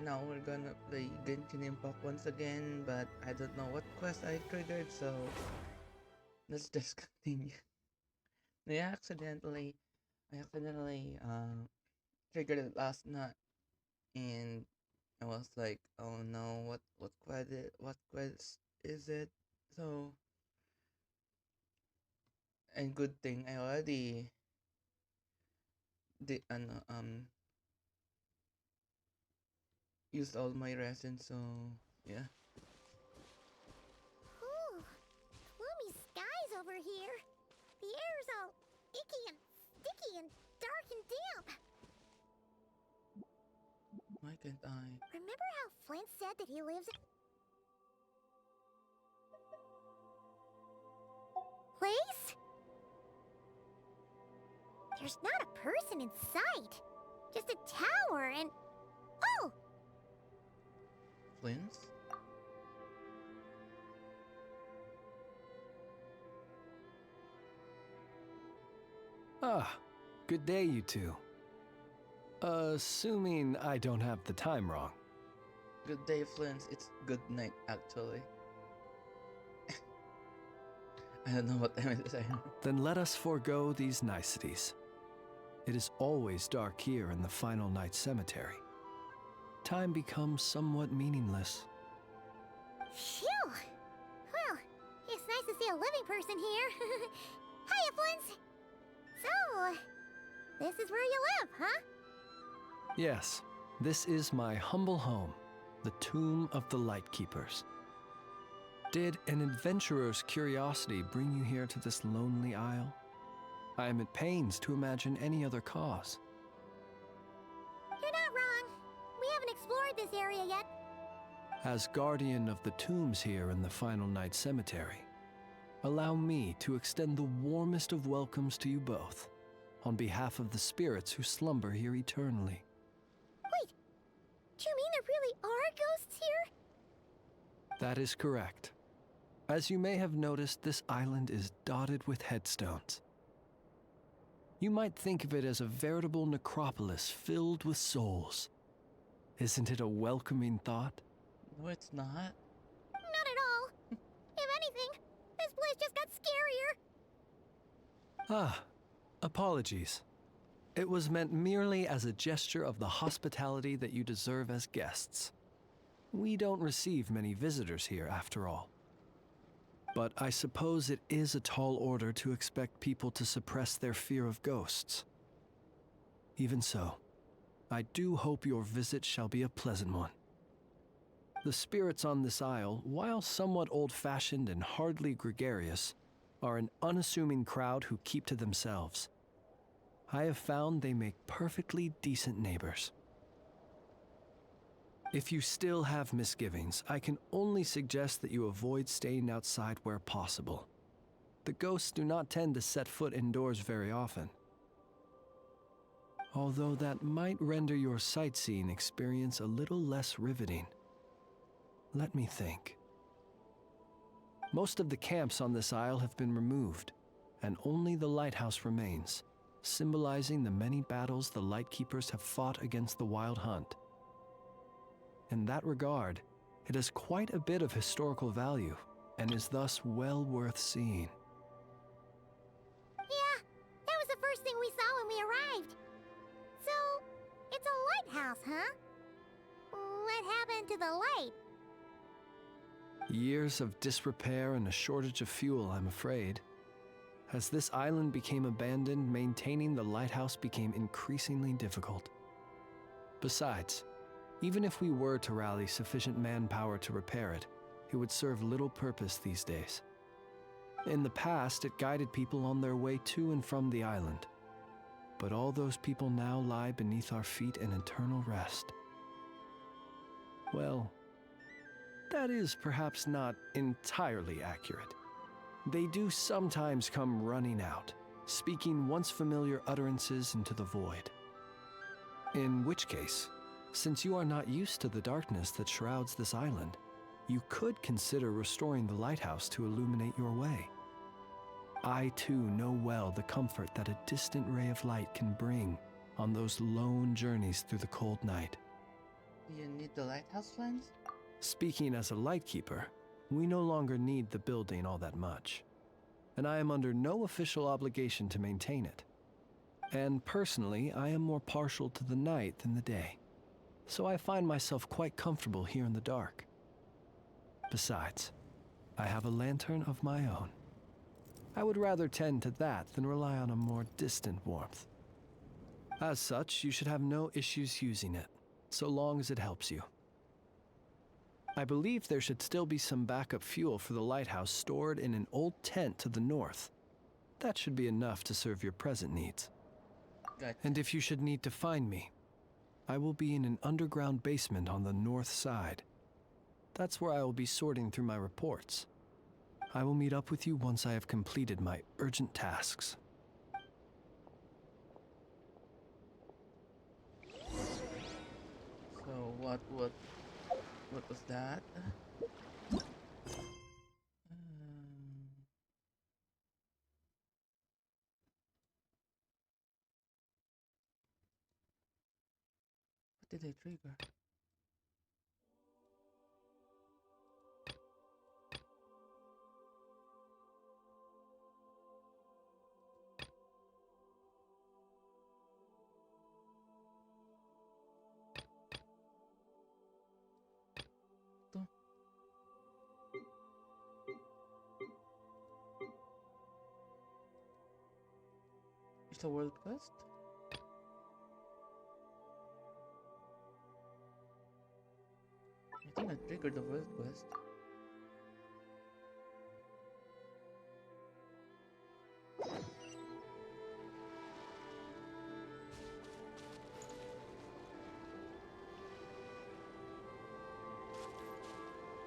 now we're gonna play Genshin Impact once again, but I don't know what quest I triggered, so let's just continue. I accidentally, I accidentally triggered it last night, and I was like, oh no, what quest is it? So, and good thing I already did used all my resin, so yeah. Ooh, gloomy skies over here. The air's all icky and sticky and dark and damp. Why can't I? Remember how Flint said that he lives in place? There's not a person in sight. Just a tower and... Oh! Flints? Ah, good day, you two. Assuming I don't have the time wrong. Good day, Flints. It's good night, actually. I don't know what time it is. Then let us forego these niceties. It is always dark here in the final night cemetery. Time becomes somewhat meaningless. Phew! Well, it's nice to see a living person here. Hiya, Flint! So, this is where you live, huh? Yes, this is my humble home, the Tomb of the Lightkeepers. Did an adventurer's curiosity bring you here to this lonely isle? I am at pains to imagine any other cause. You're not wrong. We haven't explored this area yet. As guardian of the tombs here in the Final Night Cemetery, allow me to extend the warmest of welcomes to you both, on behalf of the spirits who slumber here eternally. Wait, do you mean there really are ghosts here? That is correct. As you may have noticed, this island is dotted with headstones. You might think of it as a veritable necropolis filled with souls. Isn't it a welcoming thought? No, it's not. Not at all. If anything, this place just got scarier. Ah, apologies. It was meant merely as a gesture of the hospitality that you deserve as guests. We don't receive many visitors here, after all. But I suppose it is a tall order to expect people to suppress their fear of ghosts. Even so, I do hope your visit shall be a pleasant one. The spirits on this isle, while somewhat old-fashioned and hardly gregarious, are an unassuming crowd who keep to themselves. I have found they make perfectly decent neighbors. If you still have misgivings, I can only suggest that you avoid staying outside where possible. The ghosts do not tend to set foot indoors very often. Although that might render your sightseeing experience a little less riveting. Let me think. Most of the camps on this isle have been removed, and only the lighthouse remains, symbolizing the many battles the Lightkeepers have fought against the Wild Hunt. In that regard, it has quite a bit of historical value, and is thus well worth seeing. Yeah, that was the first thing we saw when we arrived. So, it's a lighthouse, huh? What happened to the light? Years of disrepair and a shortage of fuel, I'm afraid. As this island became abandoned, maintaining the lighthouse became increasingly difficult. Besides, even if we were to rally sufficient manpower to repair it, it would serve little purpose these days. In the past, it guided people on their way to and from the island. But all those people now lie beneath our feet in eternal rest. Well, that is perhaps not entirely accurate. They do sometimes come running out, speaking once familiar utterances into the void. In which case, since you are not used to the darkness that shrouds this island, you could consider restoring the lighthouse to illuminate your way. I too know well the comfort that a distant ray of light can bring on those lone journeys through the cold night. You need need the lighthouse lens? Speaking as a lightkeeper, we no longer need the building all that much, and I am under no official obligation to maintain it. And personally, I am more partial to the night than the day, so I find myself quite comfortable here in the dark. Besides, I have a lantern of my own. I would rather tend to that than rely on a more distant warmth. As such, you should have no issues using it, so long as it helps you. I believe there should still be some backup fuel for the lighthouse stored in an old tent to the north. That should be enough to serve your present needs. Gotcha. And if you should need to find me, I will be in an underground basement on the north side. That's where I will be sorting through my reports. I will meet up with you once I have completed my urgent tasks. So what was that? What did I trigger? It's a world quest? I think I triggered the world quest.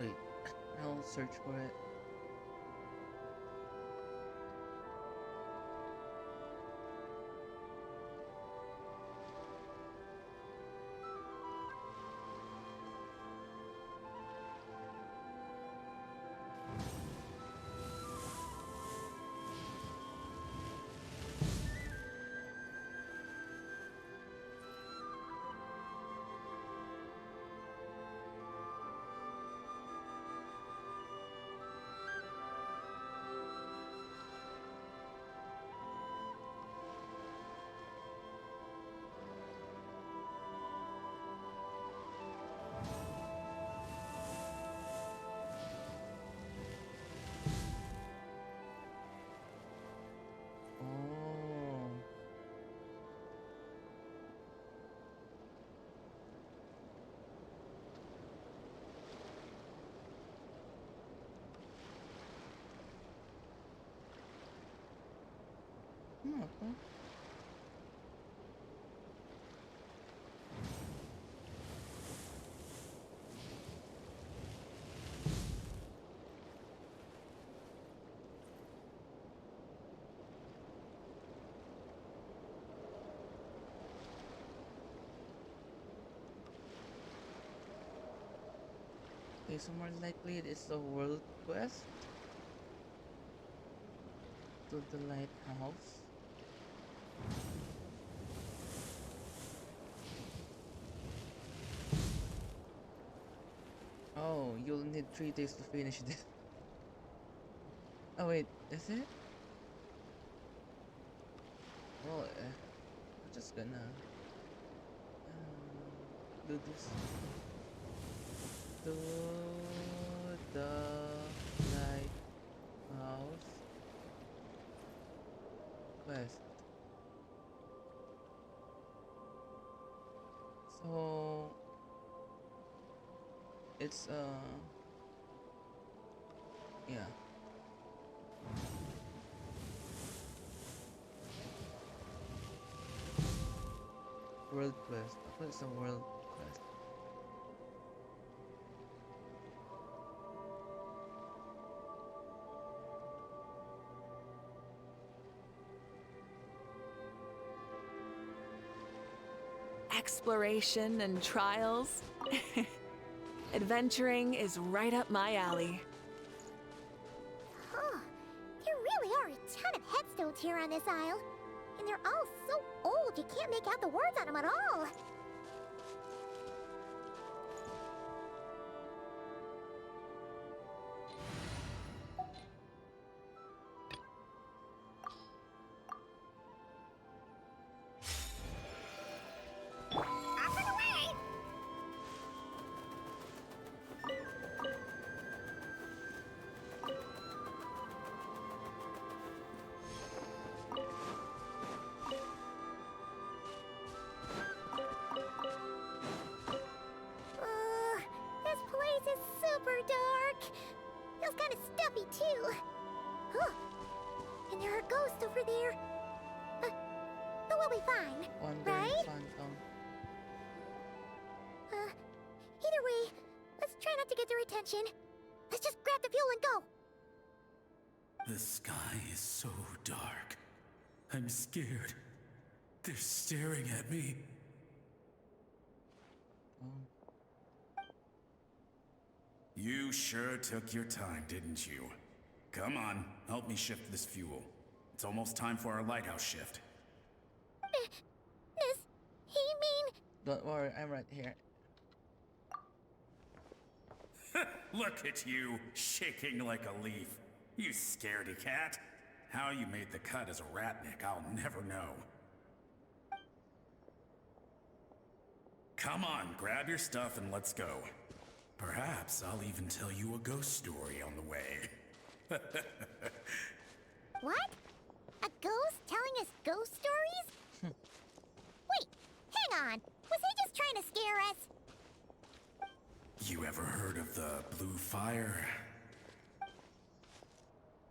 Wait, I'll search for it. Oh. Okay. Okay, so more likely it is a world quest to the lighthouse. Oh, you'll need 3 days to finish this. Oh wait, is it? Well, I'm just gonna do this. To the lighthouse quest. So it's yeah. World quest. What's a world quest? Exploration and trials. Adventuring is right up my alley. Huh. There really are a ton of headstones here on this isle. And they're all so old you can't make out the words on them at all. super dark. Feels kind of stuffy too. Huh. And there are ghosts over there. But we'll be fine, Wandering right? phantom. Either way, let's try not to get their attention. Let's just grab the fuel and go. The sky is so dark. I'm scared. They're staring at me. Oh. You sure took your time, didn't you? Come on, help me shift this fuel. It's almost time for our lighthouse shift. Does he mean... Don't worry, I'm right here. Look at you, shaking like a leaf. You scaredy cat. How you made the cut as a ratnik, I'll never know. Come on, grab your stuff and let's go. Perhaps I'll even tell you a ghost story on the way. What? A ghost telling us ghost stories? Wait, hang on. Was he just trying to scare us? You ever heard of the blue fire?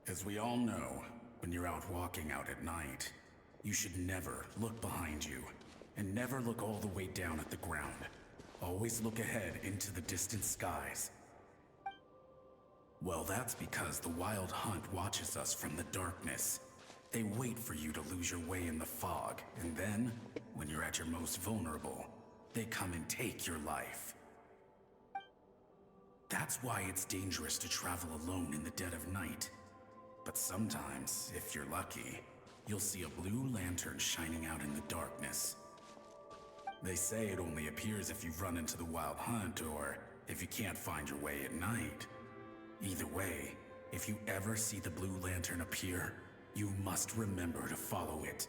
As we all know, when you're out walking out at night, you should never look behind you, and never look all the way down at the ground. Always look ahead into the distant skies. Well, that's because the Wild Hunt watches us from the darkness. They wait for you to lose your way in the fog, and then, when you're at your most vulnerable, they come and take your life. That's why it's dangerous to travel alone in the dead of night. But sometimes, if you're lucky, you'll see a blue lantern shining out in the darkness. They say it only appears if you've run into the Wild Hunt or if you can't find your way at night. Either way, if you ever see the blue lantern appear, you must remember to follow it.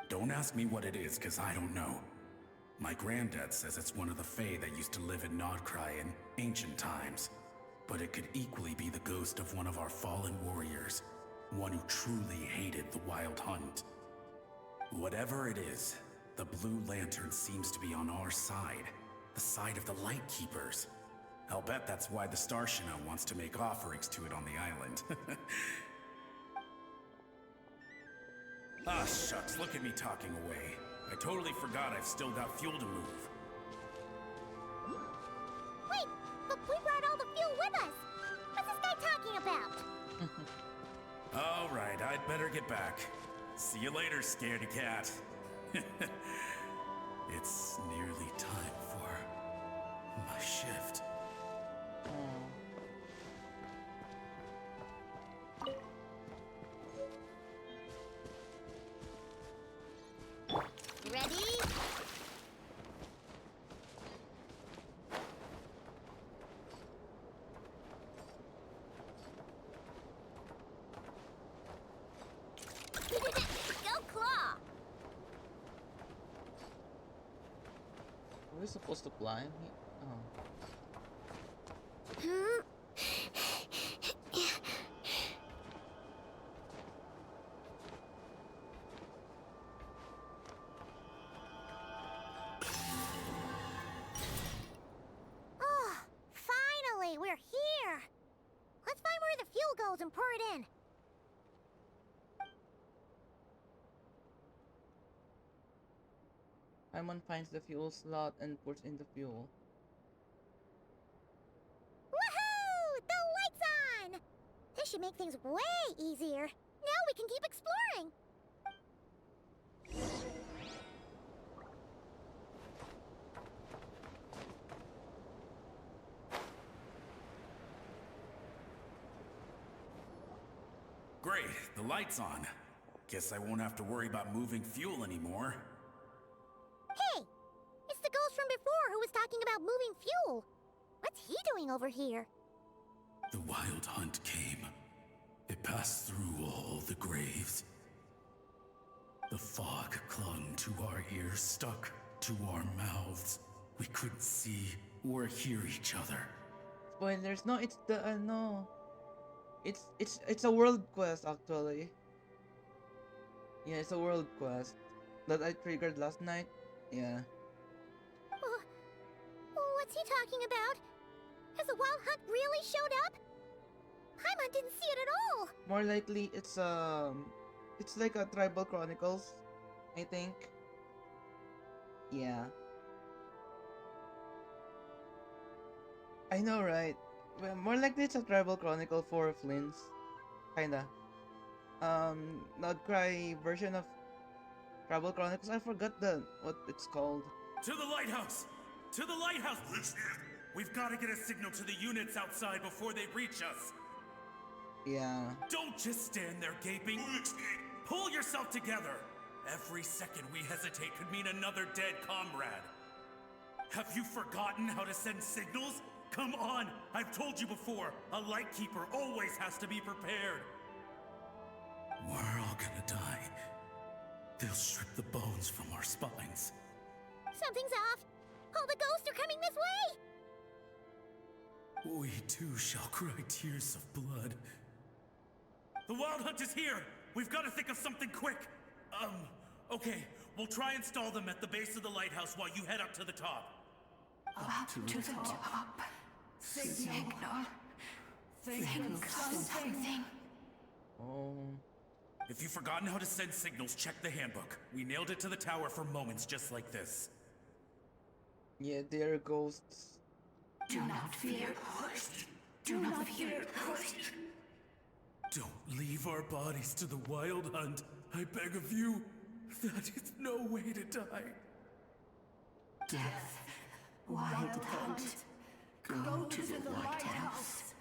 Don't ask me what it is, 'cause I don't know. My granddad says it's one of the Fae that used to live in Nodcry in ancient times. But it could equally be the ghost of one of our fallen warriors, one who truly hated the Wild Hunt. Whatever it is, the blue lantern seems to be on our side, the side of the Lightkeepers. I'll bet that's why the Starshina wants to make offerings to it on the island. Ah, shucks, look at me talking away. I totally forgot I've still got fuel to move. Wait, but we brought all the fuel with us. What's this guy talking about? All right, I'd better get back. See you later, scaredy cat. It's nearly time for my shift. You ready? Go claw! Are we supposed to climb? Oh. Hmm? Oh, finally, we're here. Let's find where the fuel goes and pour it in. Paimon finds the fuel slot and pours in the fuel. Woohoo! The light's on! This should make things way easier. Now we can keep exploring. Great, the light's on. Guess I won't have to worry about moving fuel anymore. Hey! It's the ghost from before who was talking about moving fuel. What's he doing over here? The Wild Hunt came. It passed through all the graves. The fog clung to our ears, stuck to our mouths. We couldn't see or hear each other. Spoilers. No, it's the no. It's a world quest actually. Yeah, it's a world quest that I triggered last night. Yeah. What's he talking about? Has a wild hunt really showed up? Paimon didn't see it at all. More likely, it's like a Tribal Chronicles, I think. Yeah. I know, right? Well, more likely it's a Tribal Chronicle for Flynn's. Kinda. Nodcry version of Tribal Chronicles. I forgot what it's called. To the lighthouse! To the lighthouse! We've got to get a signal to the units outside before they reach us. Yeah. Don't just stand there gaping. Pull yourself together. Every second we hesitate could mean another dead comrade. Have you forgotten how to send signals? Come on! I've told you before, a lightkeeper always has to be prepared. We're all gonna die. They'll strip the bones from our spines. Something's off. All the ghosts are coming this way. We too shall cry tears of blood. The Wild Hunt is here! We've got to think of something quick! Okay, we'll try and stall them at the base of the lighthouse while you head up to the top. Up to the top. Signal. Think something. Oh. If you've forgotten how to send signals, check the handbook. We nailed it to the tower for moments just like this. Yeah, they're ghosts. Do not fear. Do not fear. Don't leave our bodies to the Wild Hunt. I beg of you. That is no way to die. Death. Wild Hunt. Go to the lighthouse.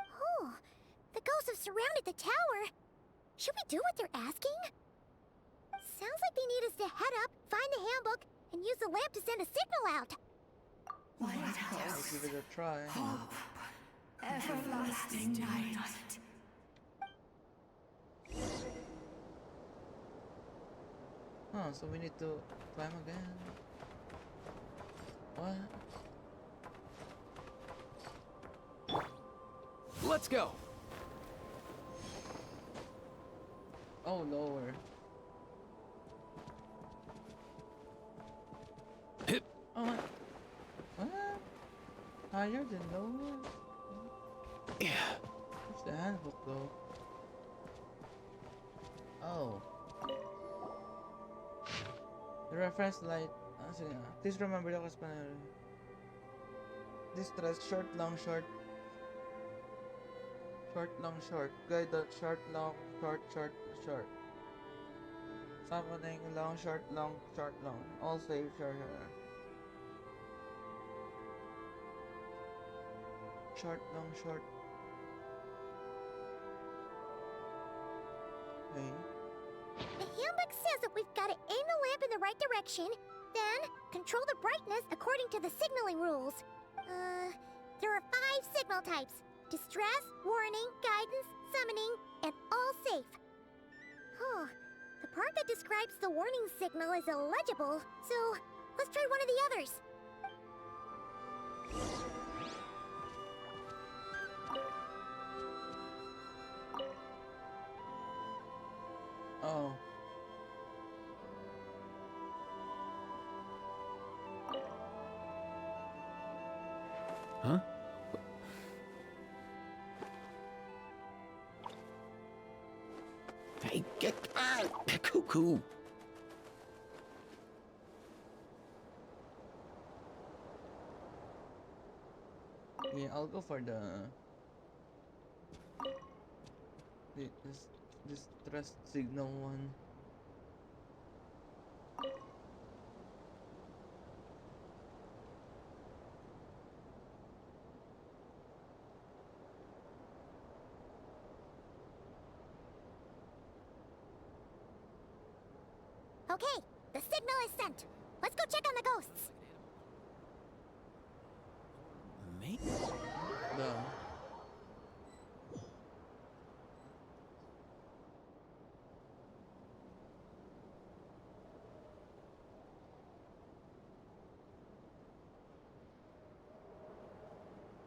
Oh, the ghosts have surrounded the tower. Should we do what they're asking? Sounds like they need us to head up, find the handbook, and use the lamp to send a signal out. I'll Lighthouse. give it a try. Hope. Everlasting night. Oh, so we need to climb again. What? Let's go! Oh, lower. Hip. Oh, what? Higher than lower? Yeah. What's the handbook though? Oh. The reference light. Sige nga. Please remember the cost this stress short, long, short. Short, long, short. Guide the short, long, short, short, short. Summoning, long, short, long, short, long. All save, short, short. Short, long, short. Okay. The handbook says that we've got to aim the lamp in the right direction, then control the brightness according to the signaling rules. There are 5 signal types: distress, warning, guidance, summoning, and all safe. Huh. The part that describes the warning signal is illegible, so let's try one of the others. Oh. Huh? Hey, get out! Cuckoo! Yeah, I'll go for the this trust signal one. Okay, the signal is sent. Let's go check on the ghosts. Me? No.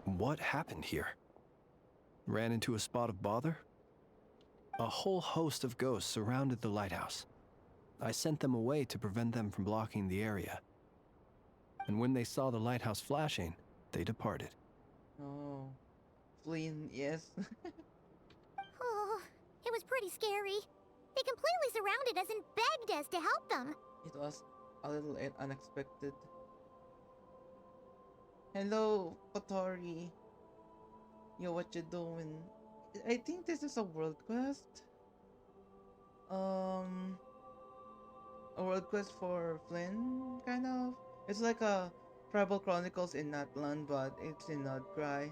What happened here? Ran into a spot of bother? A whole host of ghosts surrounded the lighthouse. I sent them away to prevent them from blocking the area. And when they saw the lighthouse flashing, they departed. Oh, Flynn, yes. Oh, it was pretty scary. They completely surrounded us and begged us to help them. It was a little unexpected. Hello, Kotori. Yo, what you doing? I think this is a world quest. Um, a world quest for Flynn, kind of. It's like a Tribal Chronicles in Natlan, but it's in Nodcry.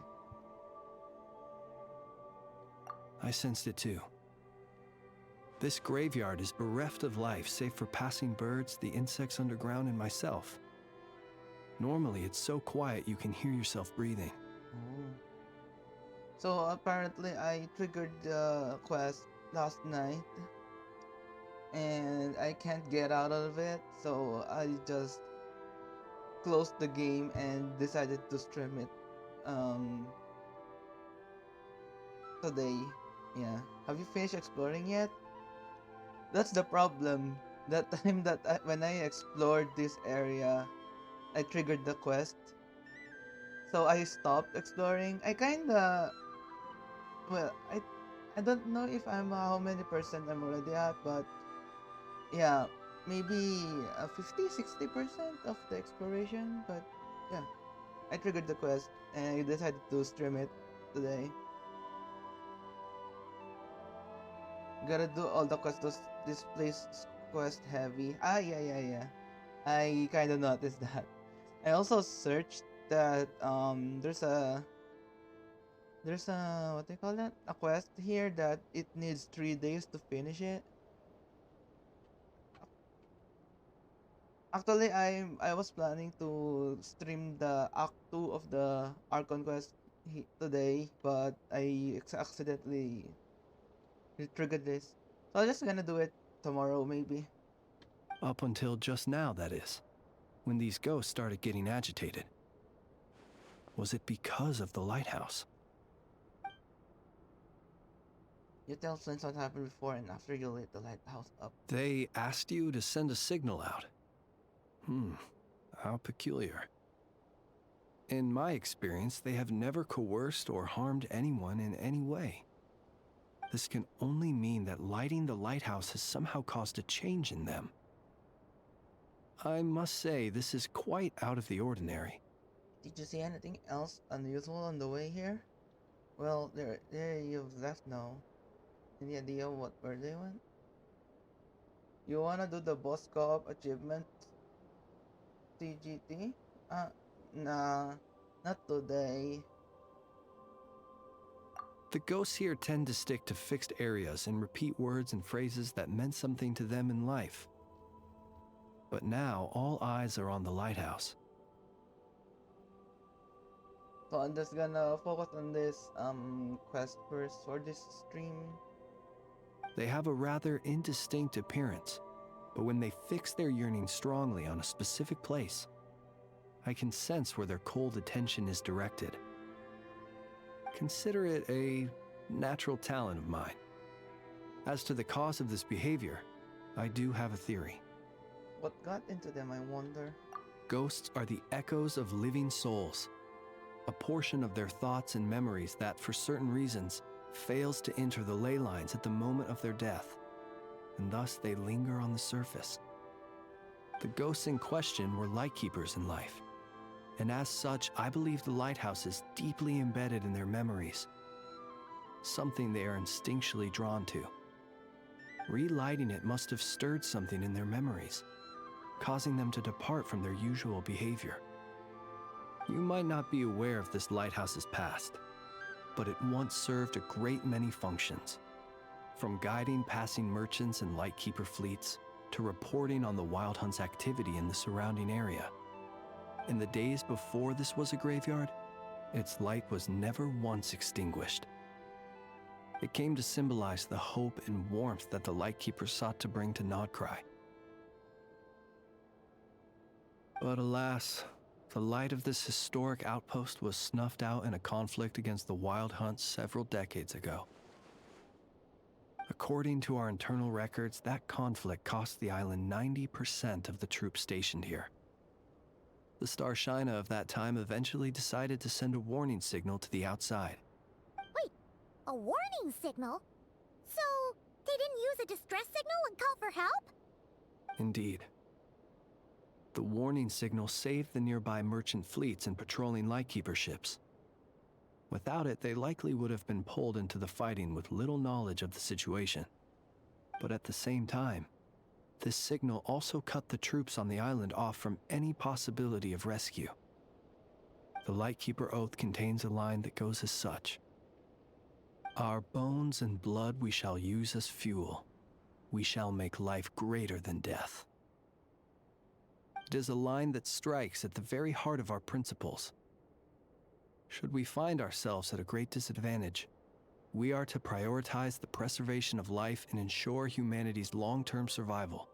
I sensed it too. This graveyard is bereft of life save for passing birds, the insects underground, and myself. Normally, it's so quiet you can hear yourself breathing. Oh. So apparently I triggered the quest last night and I can't get out of it, so I just closed the game and decided to stream it um today. Yeah. Have you finished exploring yet? That's the problem. That time when I explored this area, I triggered the quest. So I stopped exploring. I kinda well, I don't know if I'm how many percent I'm already at, but yeah, maybe 50-60% of the exploration. But yeah, I triggered the quest and I decided to stream it today. Gotta do all the quests. This place is quest heavy. Ah, yeah. I kind of noticed that. I also searched that there's a what do you call that? A quest here that it needs 3 days to finish it. Actually, I was planning to stream the Act 2 of the Archon quest today, but I accidentally triggered this. So I'm just gonna do it tomorrow, maybe. Up until just now, that is, when these ghosts started getting agitated. Was it because of the lighthouse? You tell Flint what happened before and after you lit the lighthouse up. They asked you to send a signal out. How peculiar. In my experience, they have never coerced or harmed anyone in any way. This can only mean that lighting the lighthouse has somehow caused a change in them. I must say, this is quite out of the ordinary. Did you see anything else unusual on the way here? Well, there you've left now. Any idea where they went? You wanna do the boss co-op achievement TGT? Nah, not today. The ghosts here tend to stick to fixed areas and repeat words and phrases that meant something to them in life. But now, all eyes are on the lighthouse. So I'm just gonna focus on this quest first for this stream. They have a rather indistinct appearance, but when they fix their yearning strongly on a specific place, I can sense where their cold attention is directed. Consider it a natural talent of mine. As to the cause of this behavior, I do have a theory. What got into them, I wonder? Ghosts are the echoes of living souls, a portion of their thoughts and memories that, for certain reasons, fails to enter the ley lines at the moment of their death, and thus they linger on the surface. The ghosts in question were lightkeepers in life, and as such, I believe the lighthouse is deeply embedded in their memories, something they are instinctually drawn to. Relighting it must have stirred something in their memories, causing them to depart from their usual behavior. You might not be aware of this lighthouse's past, but it once served a great many functions, from guiding passing merchants and lightkeeper fleets to reporting on the Wild Hunt's activity in the surrounding area. In the days before this was a graveyard, its light was never once extinguished. It came to symbolize the hope and warmth that the lightkeeper sought to bring to Nodcry. But alas, the light of this historic outpost was snuffed out in a conflict against the Wild Hunt several decades ago. According to our internal records, that conflict cost the island 90% of the troops stationed here. The The Starshina of that time eventually decided to send a warning signal to the outside. Wait, a warning signal? So, they didn't use a distress signal and call for help? Indeed. The warning signal saved the nearby merchant fleets and patrolling lightkeeper ships. Without it, they likely would have been pulled into the fighting with little knowledge of the situation. But at the same time, this signal also cut the troops on the island off from any possibility of rescue. The Lightkeeper Oath contains a line that goes as such: "Our bones and blood we shall use as fuel. We shall make life greater than death." It is a line that strikes at the very heart of our principles. Should we find ourselves at a great disadvantage, we are to prioritize the preservation of life and ensure humanity's long-term survival.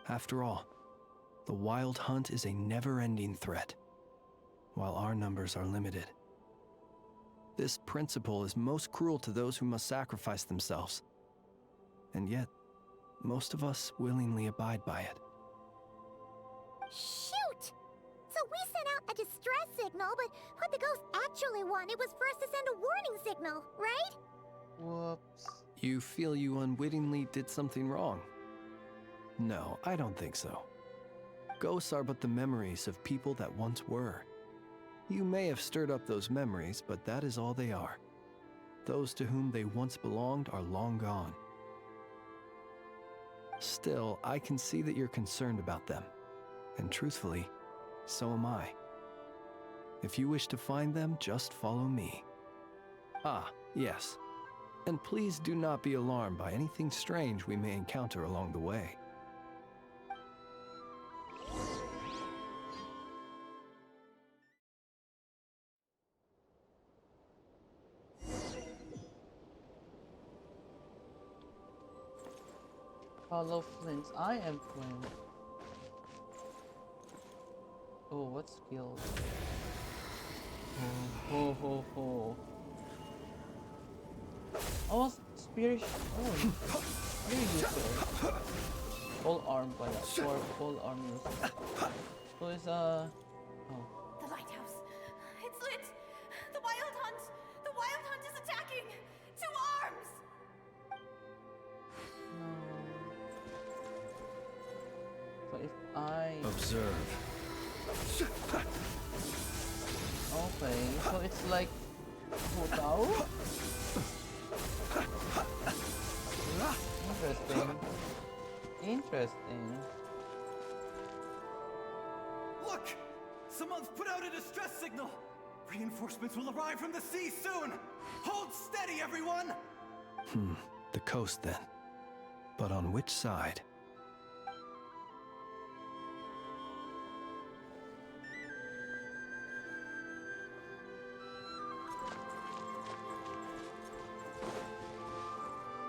After all, the Wild Hunt is a never-ending threat, while our numbers are limited. This principle is most cruel to those who must sacrifice themselves, and yet, most of us willingly abide by it. Shoot! So we sent out a distress signal, but what the ghost actually wanted was for us to send a warning signal, right? Whoops. You feel you unwittingly did something wrong? No, I don't think so. Ghosts are but the memories of people that once were. You may have stirred up those memories, but that is all they are. Those to whom they once belonged are long gone. Still, I can see that you're concerned about them. And truthfully, so am I. If you wish to find them, just follow me. Ah, yes. And please do not be alarmed by anything strange we may encounter along the way. Follow Flint. I am Flint. Oh, what skills? Ho ho ho. Oh, spirit. Oh, very useful. Full arm, by that. For full arm use. So it's Oh. The lighthouse. It's lit. The Wild Hunt. The Wild Hunt is attacking. To arms. No. So if I Observe. okay, so it's like Hotao? Interesting. Interesting. Look! Someone's put out a distress signal! Reinforcements will arrive from the sea soon! Hold steady, everyone! The coast then. But on which side?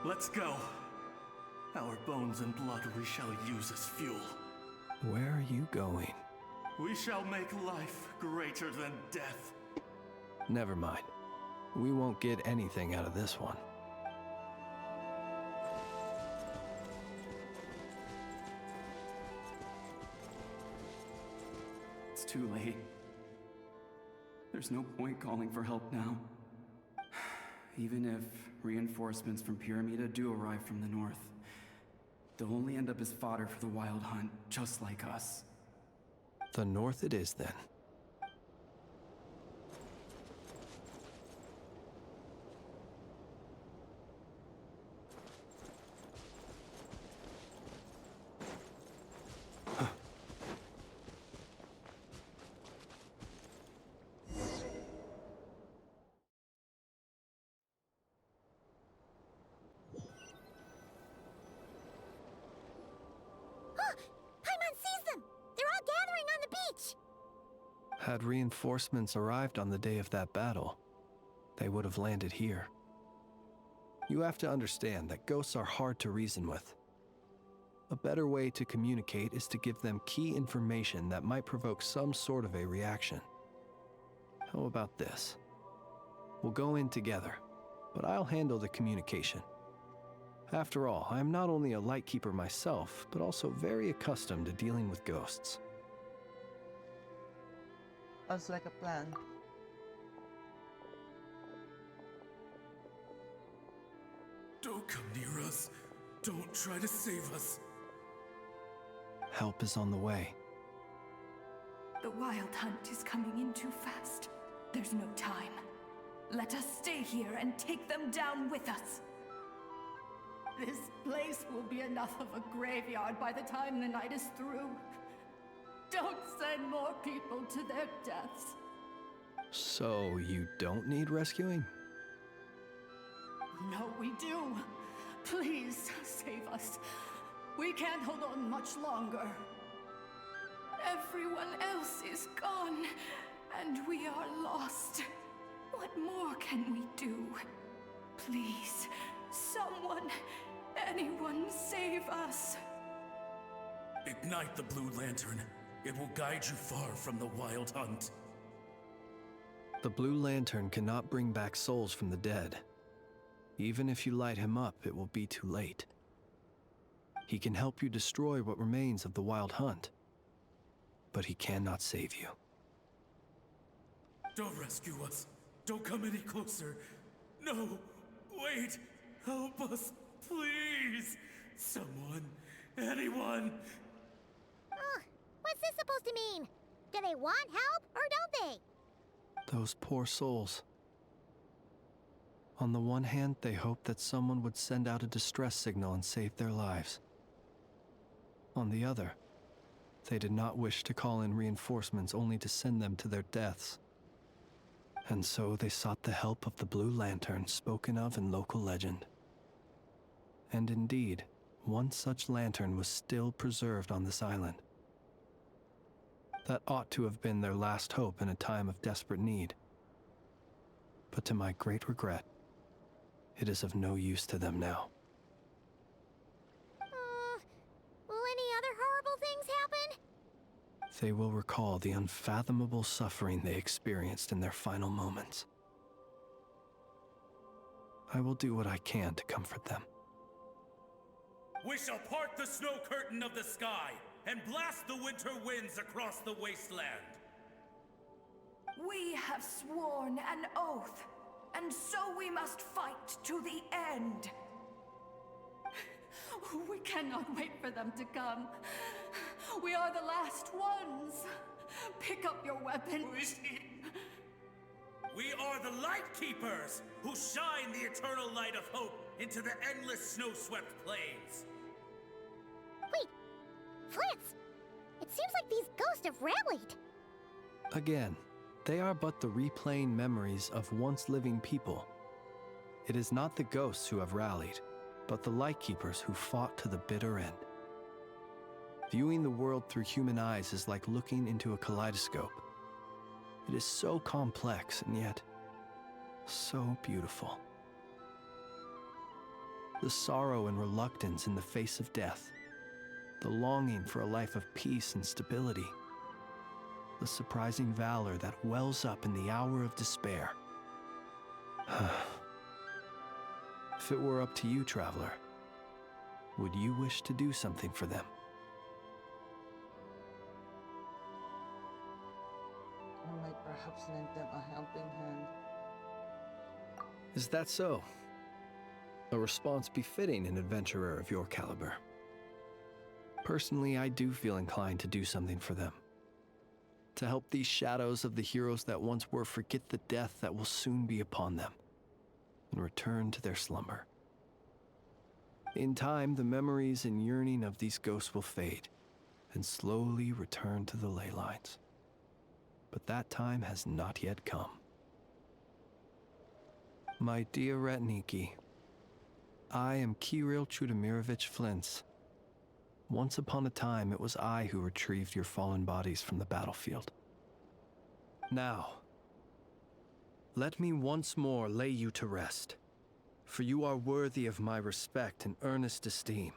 Let's go. Our bones and blood we shall use as fuel. Where are you going? We shall make life greater than death. Never mind. We won't get anything out of this one. It's too late. There's no point calling for help now. Even if reinforcements from Pyramida do arrive from the north, they'll only end up as fodder for the Wild Hunt, just like us. The north it is then. Paimon sees them! They're all gathering on the beach! Had reinforcements arrived on the day of that battle, they would have landed here. You have to understand that ghosts are hard to reason with. A better way to communicate is to give them key information that might provoke some sort of a reaction. How about this? We'll go in together, but I'll handle the communication. After all, I am not only a lightkeeper myself, but also very accustomed to dealing with ghosts. Sounds like a plan. Don't come near us. Don't try to save us. Help is on the way. The Wild Hunt is coming in too fast. There's no time. Let us stay here and take them down with us. This place will be enough of a graveyard by the time the night is through. Don't send more people to their deaths. So you don't need rescuing? No, we do. Please save us. We can't hold on much longer. Everyone else is gone, and we are lost. What more can we do? Please, someone, anyone save us. Ignite the blue lantern. It will guide you far from the Wild Hunt. The blue lantern cannot bring back souls from the dead. Even if you light him up, it will be too late. He can help you destroy what remains of the Wild Hunt, but he cannot save you. Don't rescue us. Don't come any closer. No, wait. Help us, please. Someone, anyone. What's this supposed to mean? Do they want help or don't they? Those poor souls. On the one hand, they hoped that someone would send out a distress signal and save their lives. On the other, they did not wish to call in reinforcements only to send them to their deaths. And so they sought the help of the Blue Lantern spoken of in local legend. And indeed, one such lantern was still preserved on this island. That ought to have been their last hope in a time of desperate need. But to my great regret, it is of no use to them now. Will any other horrible things happen? They will recall the unfathomable suffering they experienced in their final moments. I will do what I can to comfort them. We shall part the snow curtain of the sky and blast the winter winds across the wasteland. We have sworn an oath, and so we must fight to the end. We cannot wait for them to come. We are the last ones. Pick up your weapons. We are the Light Keepers, who shine the eternal light of hope into the endless snow-swept plains. Wait, Fritz! It seems like these ghosts have rallied. Again, they are but the replaying memories of once living people. It is not the ghosts who have rallied, but the Lightkeepers who fought to the bitter end. Viewing the world through human eyes is like looking into a kaleidoscope. It is so complex and yet so beautiful. The sorrow and reluctance in the face of death, the longing for a life of peace and stability, the surprising valor that wells up in the hour of despair. If it were up to you, traveler, would you wish to do something for them? I might perhaps lend them a helping hand. Is that so? A response befitting an adventurer of your caliber. Personally, I do feel inclined to do something for them. To help these shadows of the heroes that once were forget the death that will soon be upon them, and return to their slumber. In time, the memories and yearning of these ghosts will fade, and slowly return to the ley lines. But that time has not yet come. My dear Ratniki, I am Kirill Chudamirovich Flintz. Once upon a time, it was I who retrieved your fallen bodies from the battlefield. Now, let me once more lay you to rest, for you are worthy of my respect and earnest esteem.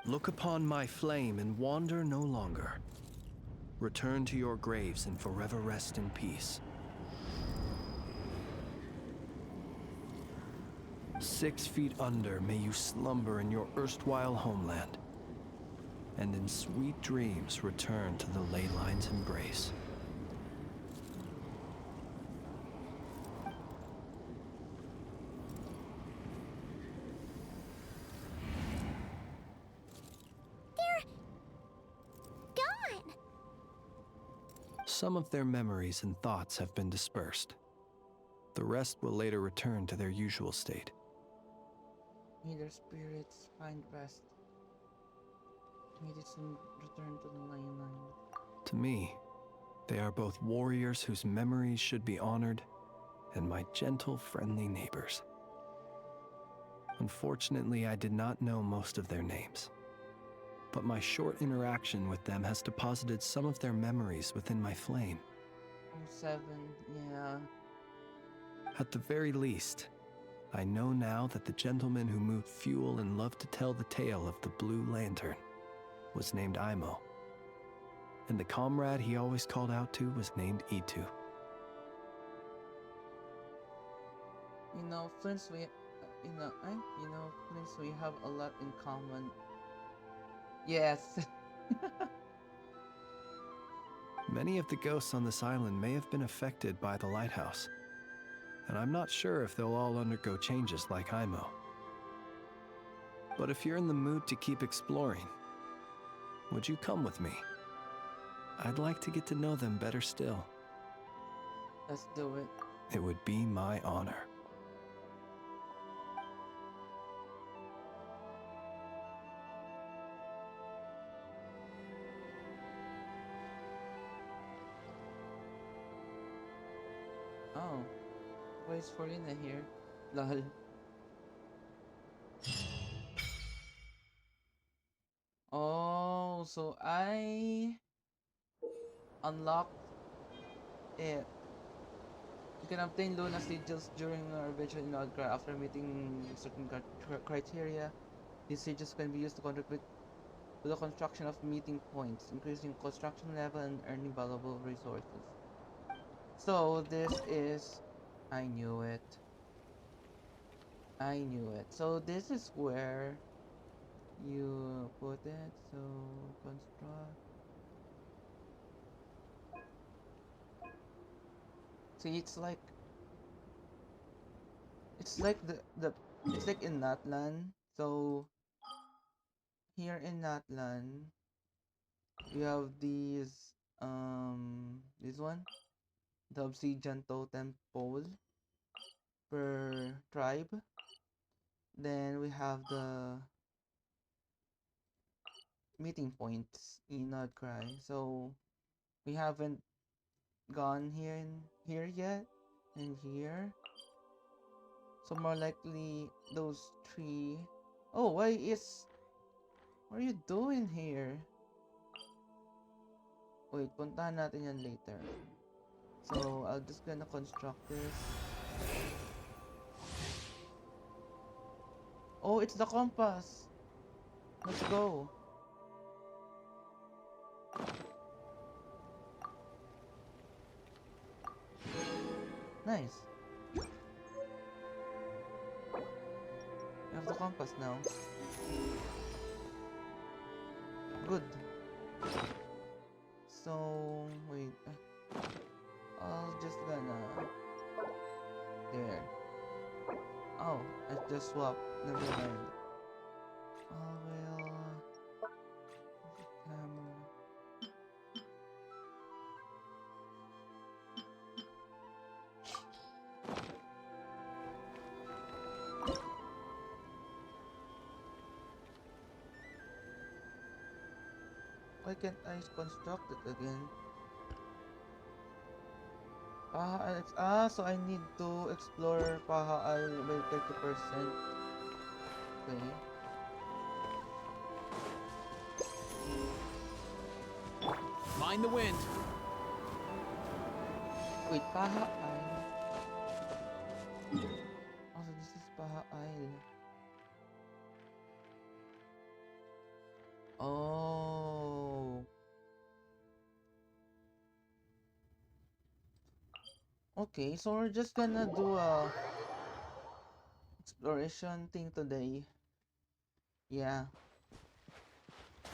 Look upon my flame and wander no longer. Return to your graves and forever rest in peace. 6 feet under may you slumber in your erstwhile homeland, and in sweet dreams return to the ley line's embrace. Some of their memories and thoughts have been dispersed. The rest will later return to their usual state. May their spirits find rest. May they soon return to the limelight. To me, they are both warriors whose memories should be honored and my gentle, friendly neighbors. Unfortunately, I did not know most of their names, but my short interaction with them has deposited some of their memories within my flame. Oh, 7, yeah. At the very least, I know now that the gentleman who moved fuel and loved to tell the tale of the Blue Lantern was named Imo, and the comrade he always called out to was named Itu. Friends, friends, we have a lot in common. Yes. Many of the ghosts on this island may have been affected by the Lighthouse, and I'm not sure if they'll all undergo changes like Imo. But if you're in the mood to keep exploring, would you come with me? I'd like to get to know them better still. Let's do it. It would be my honor. Oh. Why is Forlina here? Lol. Oh, so I unlocked it. You can obtain Luna sigils during our adventure in Nordgra after meeting certain criteria. These sigils can be used to contribute to the construction of meeting points, increasing construction level and earning valuable resources. So this is... I knew it. I knew it. So this is where you put it. So construct. See, it's like it's like in Natlan. So here in Natlan, you have this one, the obsidian totem pole per tribe. Then we have the meeting points in Nordcry. So we haven't gone here yet, and here. So more likely those three. Oh, what are you doing here? Wait, puntahan natin yan later. So I'll just gonna construct this. Oh, it's the compass. Let's go. Nice. We have the compass now. Good. So, wait. I'll just gonna... There. Oh, I just swapped. Never mind. I will... Hammer. Why can't I construct it again? So I need to explore Paha Isle by 30%. Okay. Mind the wind. Wait, Paha Isle. Oh, so this is Paha Isle. Oh. Okay, so we're just gonna do a exploration thing today. Yeah.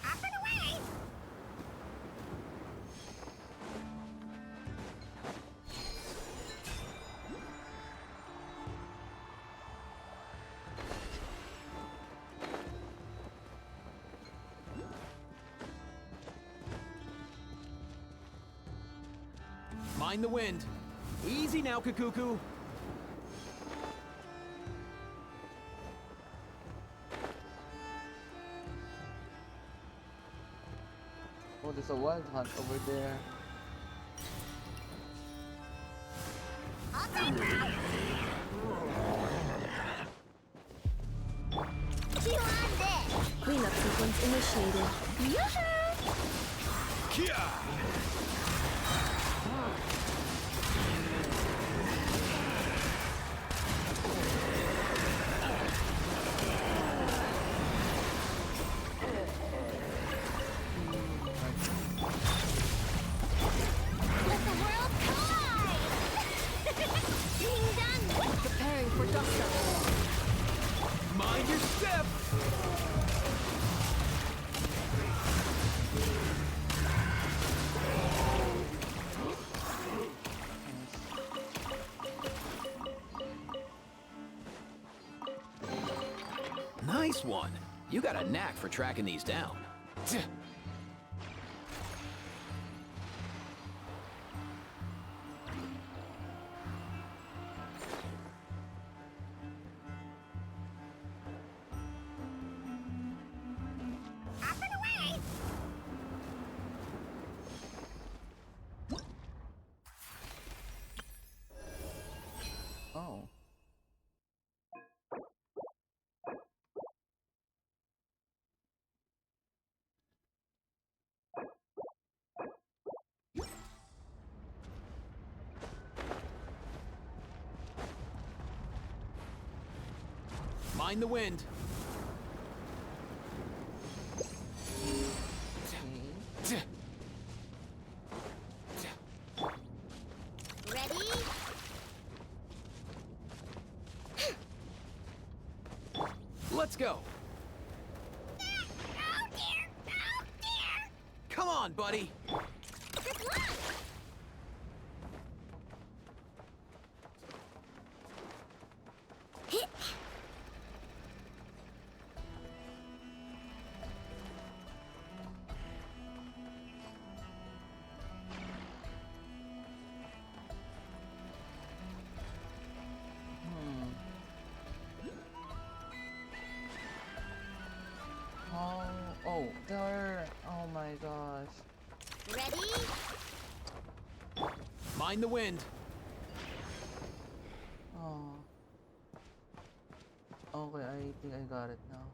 Off and away! Mind the wind. Easy now, Kakuku. Oh, there's a wild hunt over there. All done now. Chew on this. Cleanup sequence initiated. Kia! Let the world collide. Being done. Preparing for dust up. Mind your step! Nice one. You got a knack for tracking these down. Up and away. Oh. Mind the wind. Ready? Let's go. Oh dear! Oh dear! Come on, buddy. Good luck! Hit. Oh, there. Oh my gosh. Ready? Mind the wind. Oh. Okay, I think I got it now.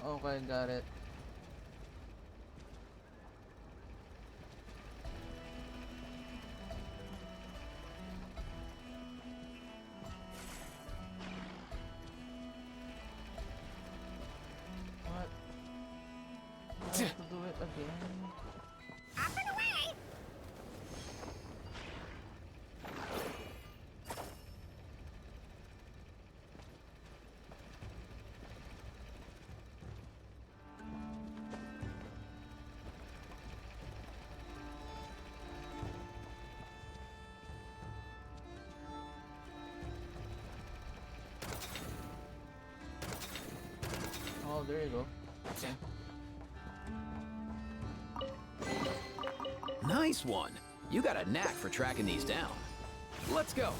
Okay, got it. What? I have to do it again. Up and away! Oh, there you go. Nice one. You got a knack for tracking these down. Let's go.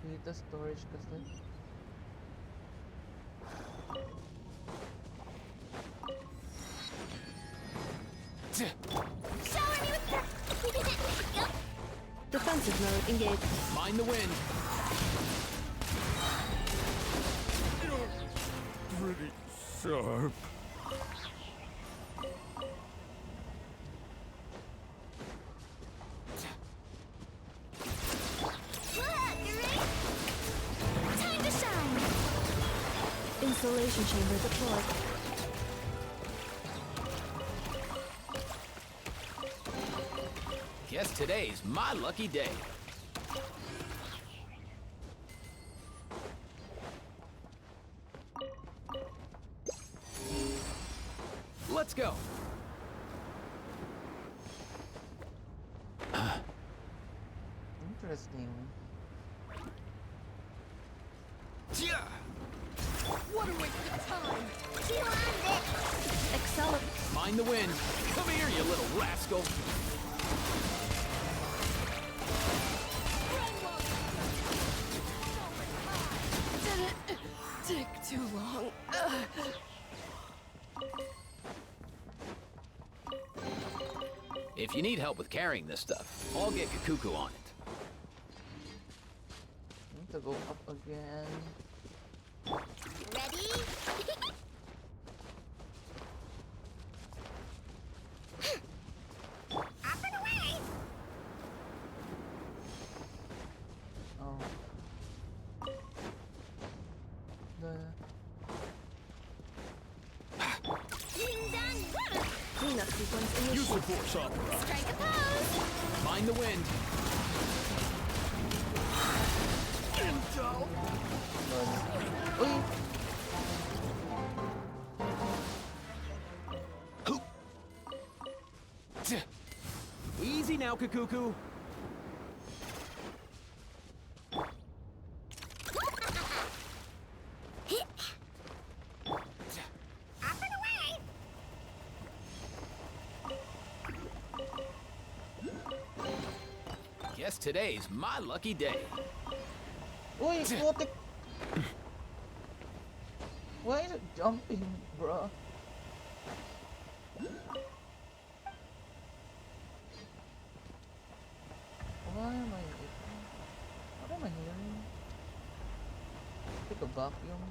Need the storage kasi. Shower me with Yup. Defensive mode engaged. Mind the wind. pretty sharp. Look, you ready? Time to shine! Installation chamber deployed. Guess today's my lucky day. Let's go. Interesting. What a waste of time! She landed it! Accelerate. Mind the wind. Come here, you little rascal. Didn't take too long. If you need help with carrying this stuff, I'll get Kakuku on it. Need to go up again. Ready? Up and away! Oh. Ding dong! Cleanup sequence initiated. Strike a pose! Mind the wind. Uy! Easy now, Kakuku. Up and away! Guess today's my lucky day. Uy! Putik! Why is it jumping, bro? Why am I... What am I hearing? Like a vacuum?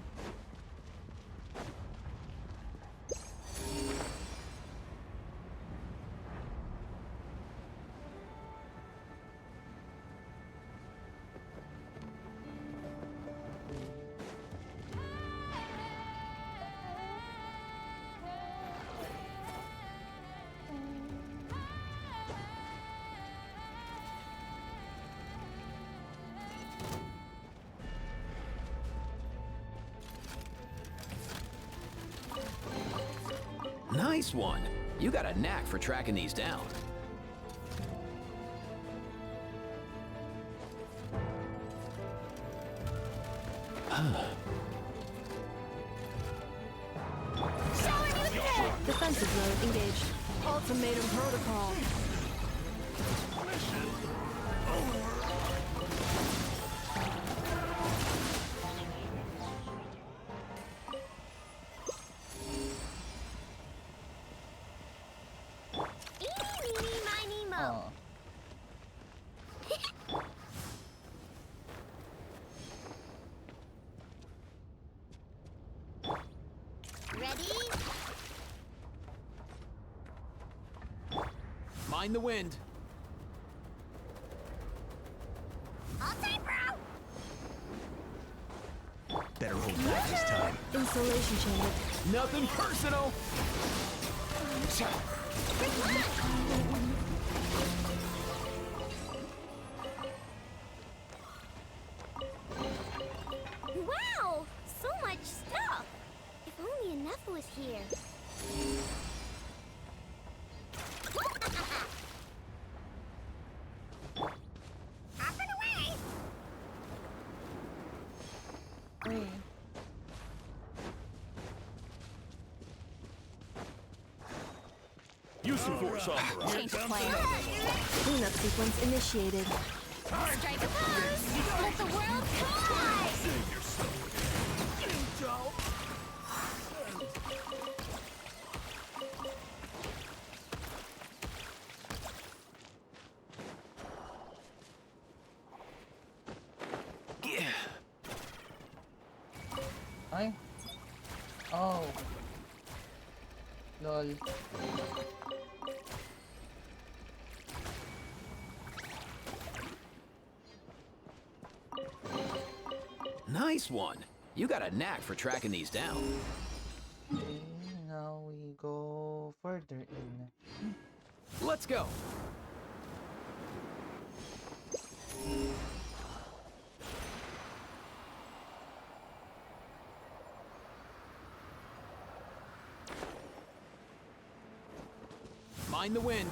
Nice one. You got a knack for tracking these down. Defensive mode engaged. Ultimatum protocol. Eeny, meeny, miny, mo. Oh. Ready? Mind the wind. All time, bro! Better hold back this time. Installation chamber. Nothing personal. Wow! So much stuff! If only enough was here. Up and away! Uy. Use some force, Opera. Change of plan. Cleanup sequence initiated. Strike a pose! Let the world collide! Ay. Oh. Lol. Nice one. You got a knack for tracking these down. Okay, now we go further in. Let's go. Mind the wind.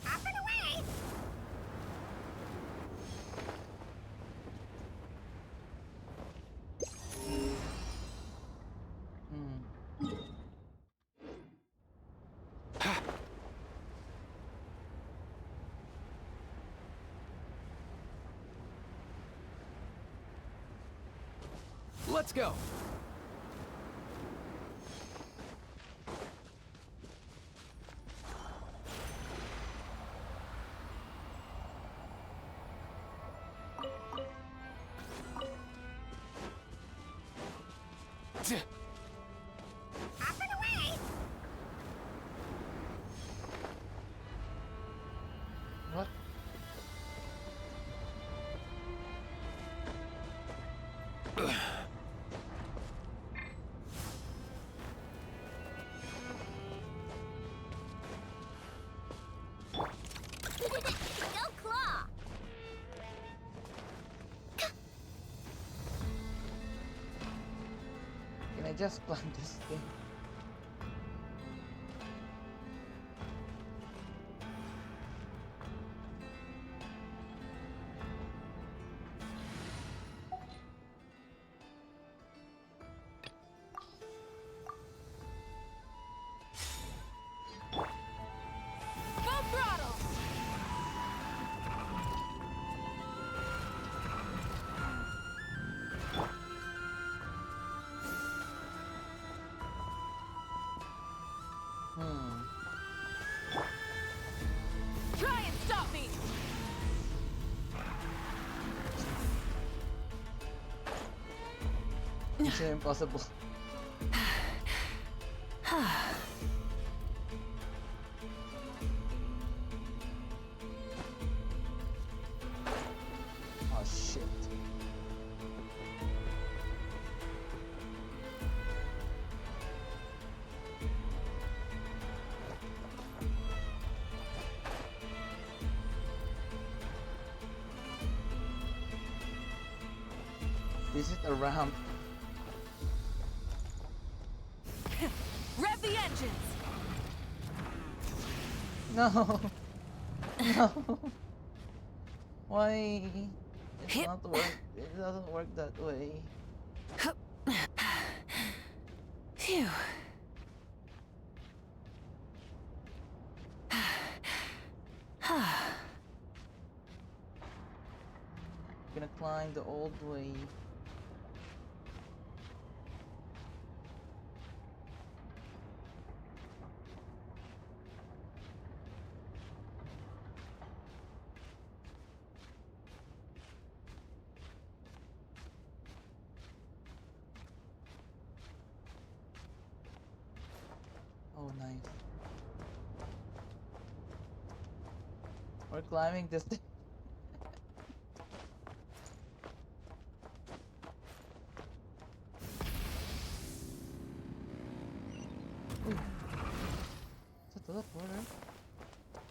Up and away! Let's go. Up and away! What? Go claw! Can I just climb this thing? Full throttle! Try and stop me! Mission impossible. Oh shit. This is a ramp. Rev the engines! No. No. Why? It's not work. It doesn't work that way. Phew. Gonna climb the old way. Oh, nice. We're climbing this thing. Ooh. Is that teleporter?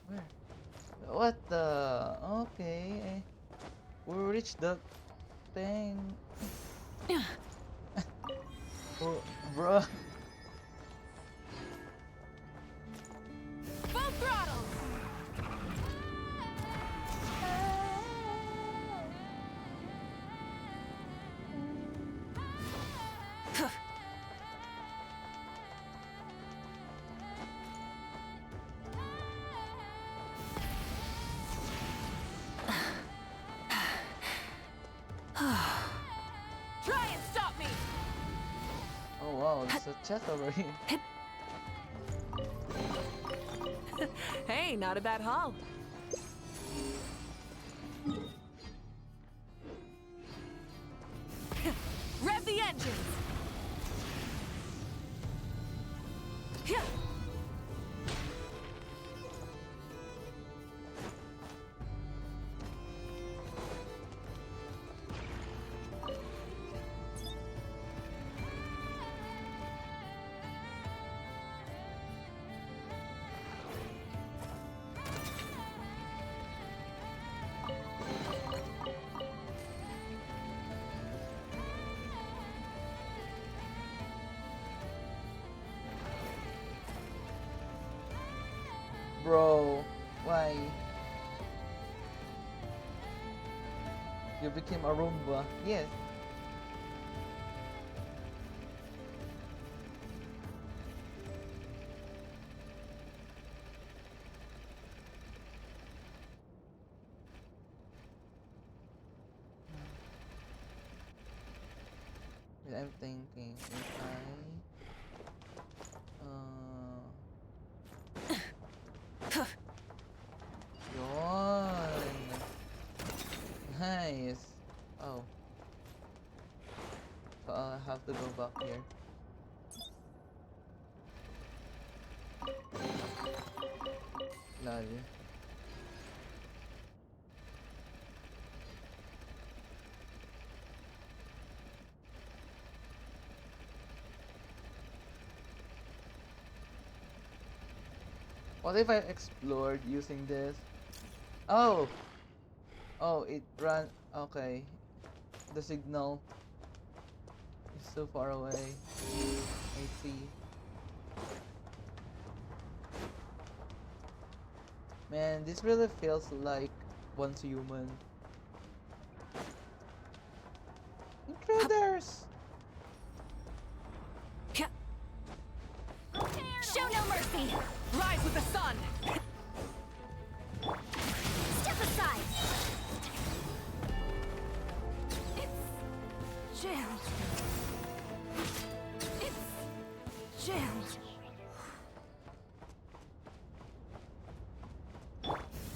Where? What the? Okay. We reached the thing. Oh, bruh. Full throttle! Try and stop me! Oh wow, there's a chest over here. Hey, not a bad haul. Rev the engines! Yeah. Bro, why? You became a Roomba. Yes. I'm thinking if Yun. Nice. Oh. So I'll have to go back here. Lol. What if I explored using this? Oh! Oh, it ran. Okay. The signal is so far away. I see. Man, this really feels like Once Human. Intruders! Show no mercy! Rise with the sun! Step aside! It's Jill. It's Jill.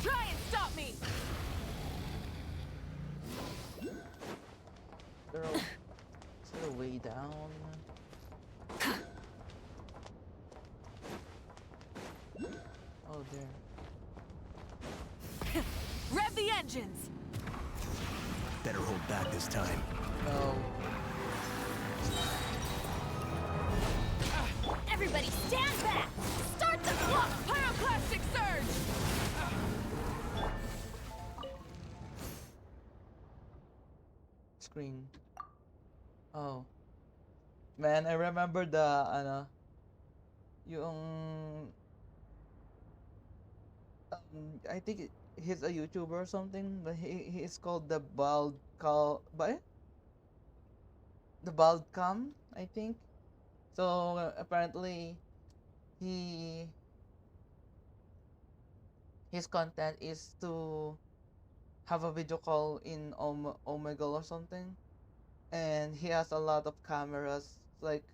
Try and stop me! Is there a way down? Oh, there. Rev the engines! Better hold back this time. No. Everybody stand back! Start the clock! Pyroclastic surge! Screen. Oh. Man, I remember the, yung, I think he's a YouTuber or something, but he is called the The Bald Cam, I think. So apparently, he his content is to have a video call in Omegle or something, and he has a lot of cameras like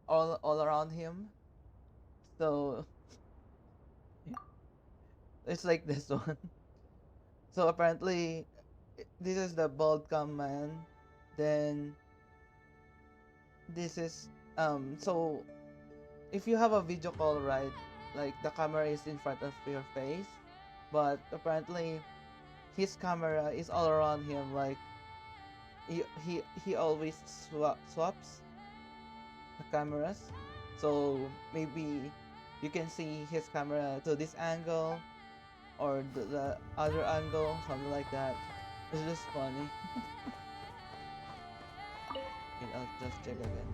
all around him. So it's like this one. So apparently, this is the bald cam man. Then this is so if you have a video call, right, like the camera is in front of your face, but apparently his camera is all around him, like he always swaps the cameras. So maybe you can see his camera to this angle or the other angle, something like that. It's just funny. Okay, I'll just check again.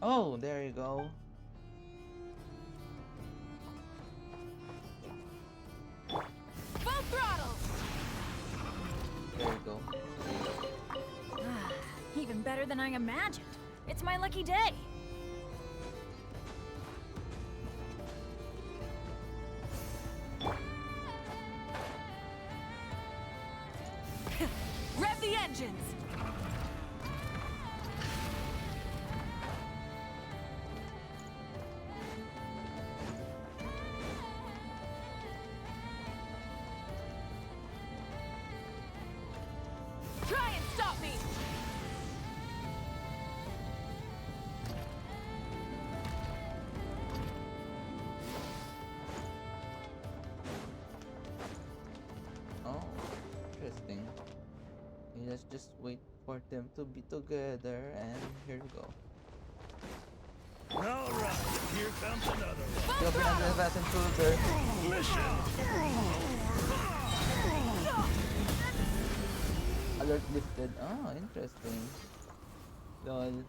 Oh, there you go. Full throttle! There you go. Even better than I imagined. It's my lucky day. Rev the the engines! Try and stop me! Oh, interesting. Okay, let's just wait for them to be together, and here we go. Alright, here comes another one. You'll be under the fast intruder. Mission! Alert lifted. Oh, interesting. Lol.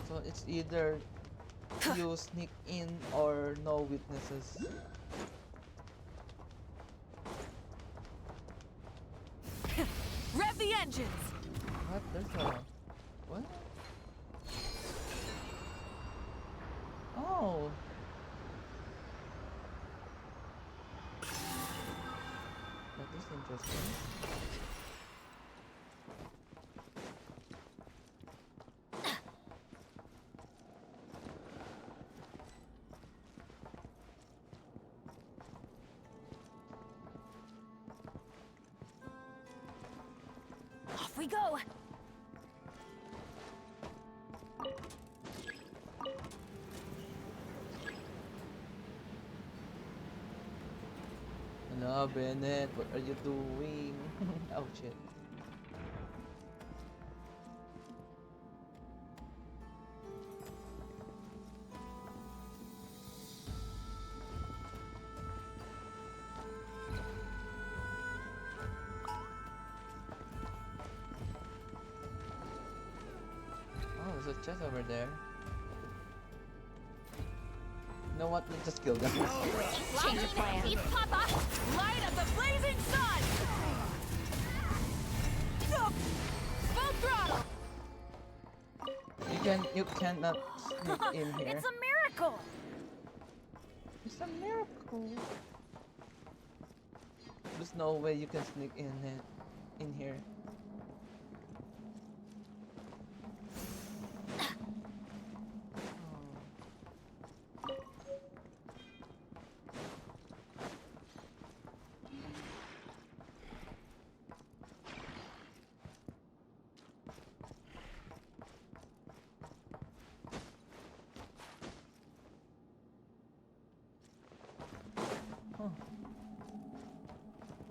So it's either you sneak in or no witnesses. Rev the engines! What? There's a... What? Oh! That is interesting. Off we go! Hello, Bennett. What are you doing? Oh, shit. Oh, there's a chest over there. You know what? Let's just kill them. Change of plan. It's Paha! Light of the blazing sun! Full throttle! You cannot sneak in here. It's a miracle! It's a miracle. There's no way you can sneak in here.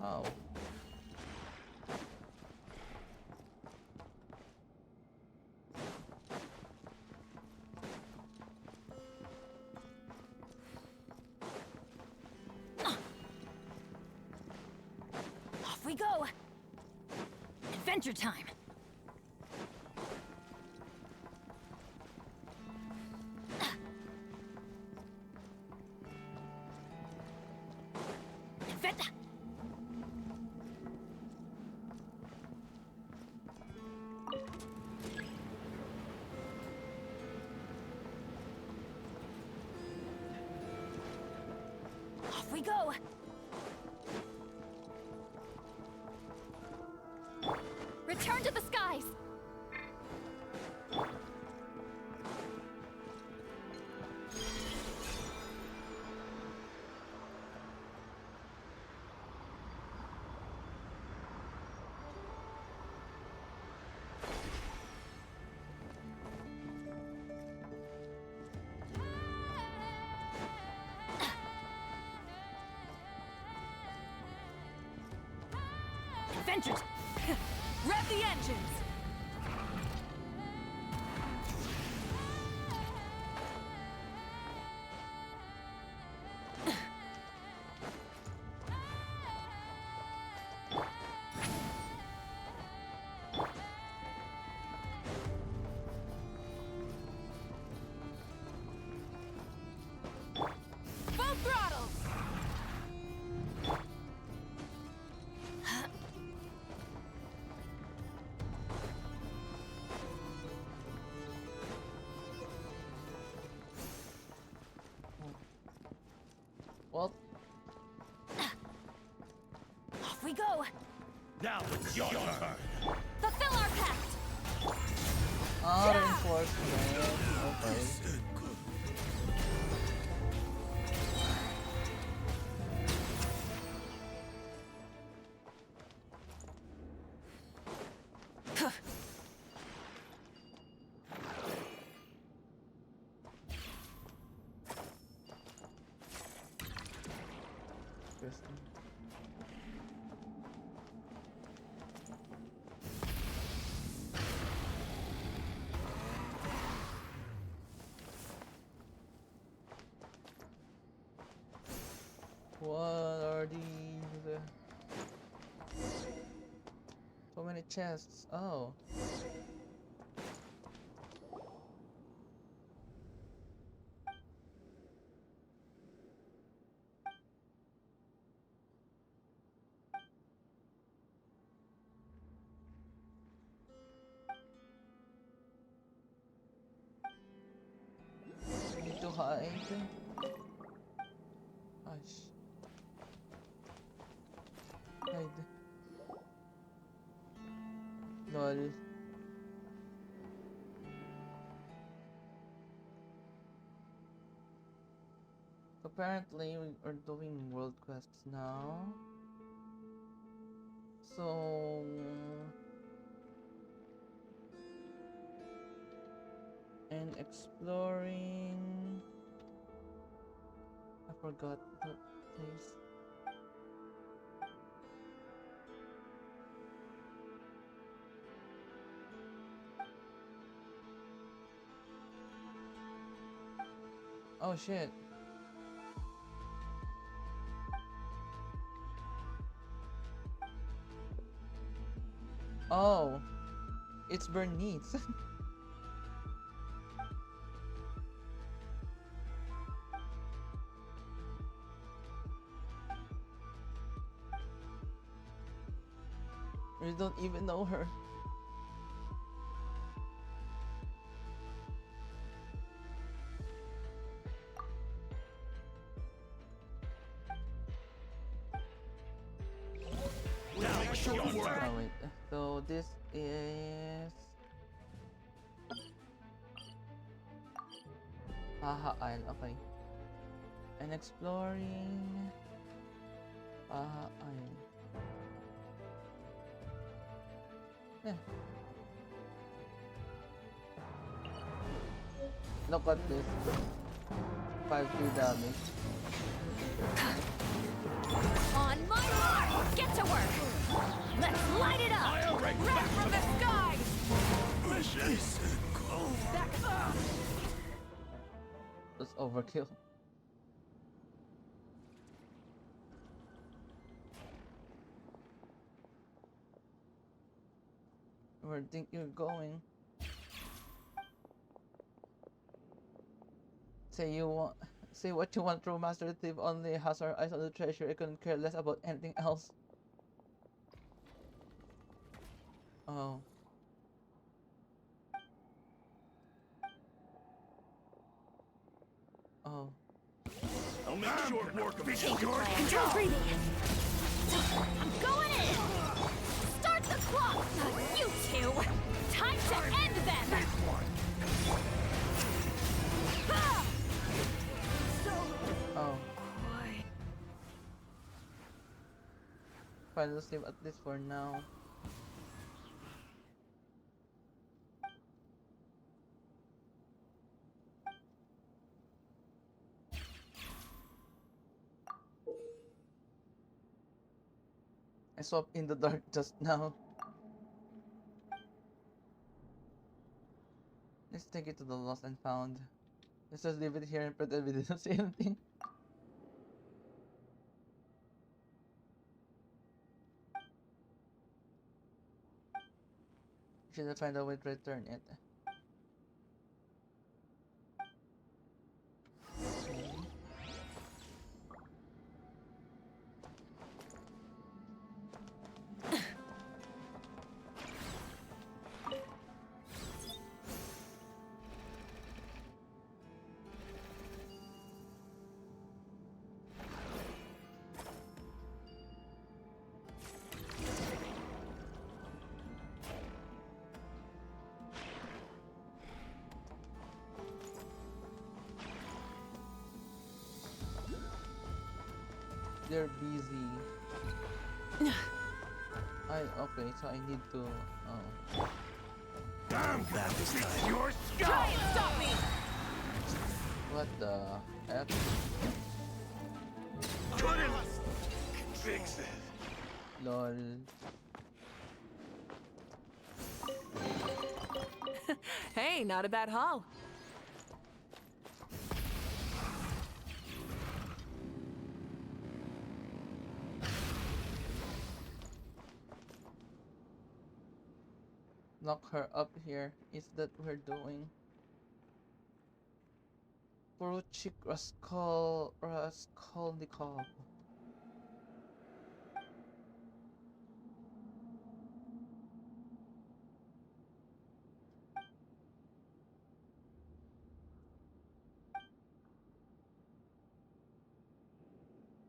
Oh. Off we go! Adventure time! Adventure! Off we go! Return to the skies! Adventures! Rev the engines! Full throttle! we go. Now it's your turn. Fulfill our pact. Reinforcement. Okay. Interesting. What are these? So many chests. Oh. Need to hide. Gosh. Hide. Lol. Apparently we are doing world quests now. So and exploring. I forgot the place. Oh shit. Oh, it's Bernice. We don't even know her. Oh wait, so this is Paha Isle, okay. And exploring Paha Isle. Yeah. Look at this. 5k damage. On my mark! Get to work! Let's light it up! Red from the sky! Back up! That's overkill. Where do you think you're going? Say what you want, true master thief only has our eyes on the treasure. I couldn't care less about anything else. Oh. Oh. I'll make short work of it. Control breathing! I'm going in! Start the clock! You two! Time to end them! Ah! Oh. Fine, let's leave at least for now. I swapped in the dark just now. Let's take it to the lost and found. Let's just leave it here and pretend we didn't see anything. Should find a way to return it. they're busy. Okay, so I need to I'm That was time. your Try skull! and stop me! what the heck? Couldn't fix it. Lol. Hey, not a bad haul. Knock her up here. Is that we're doing? Poruchik Raskolnikov.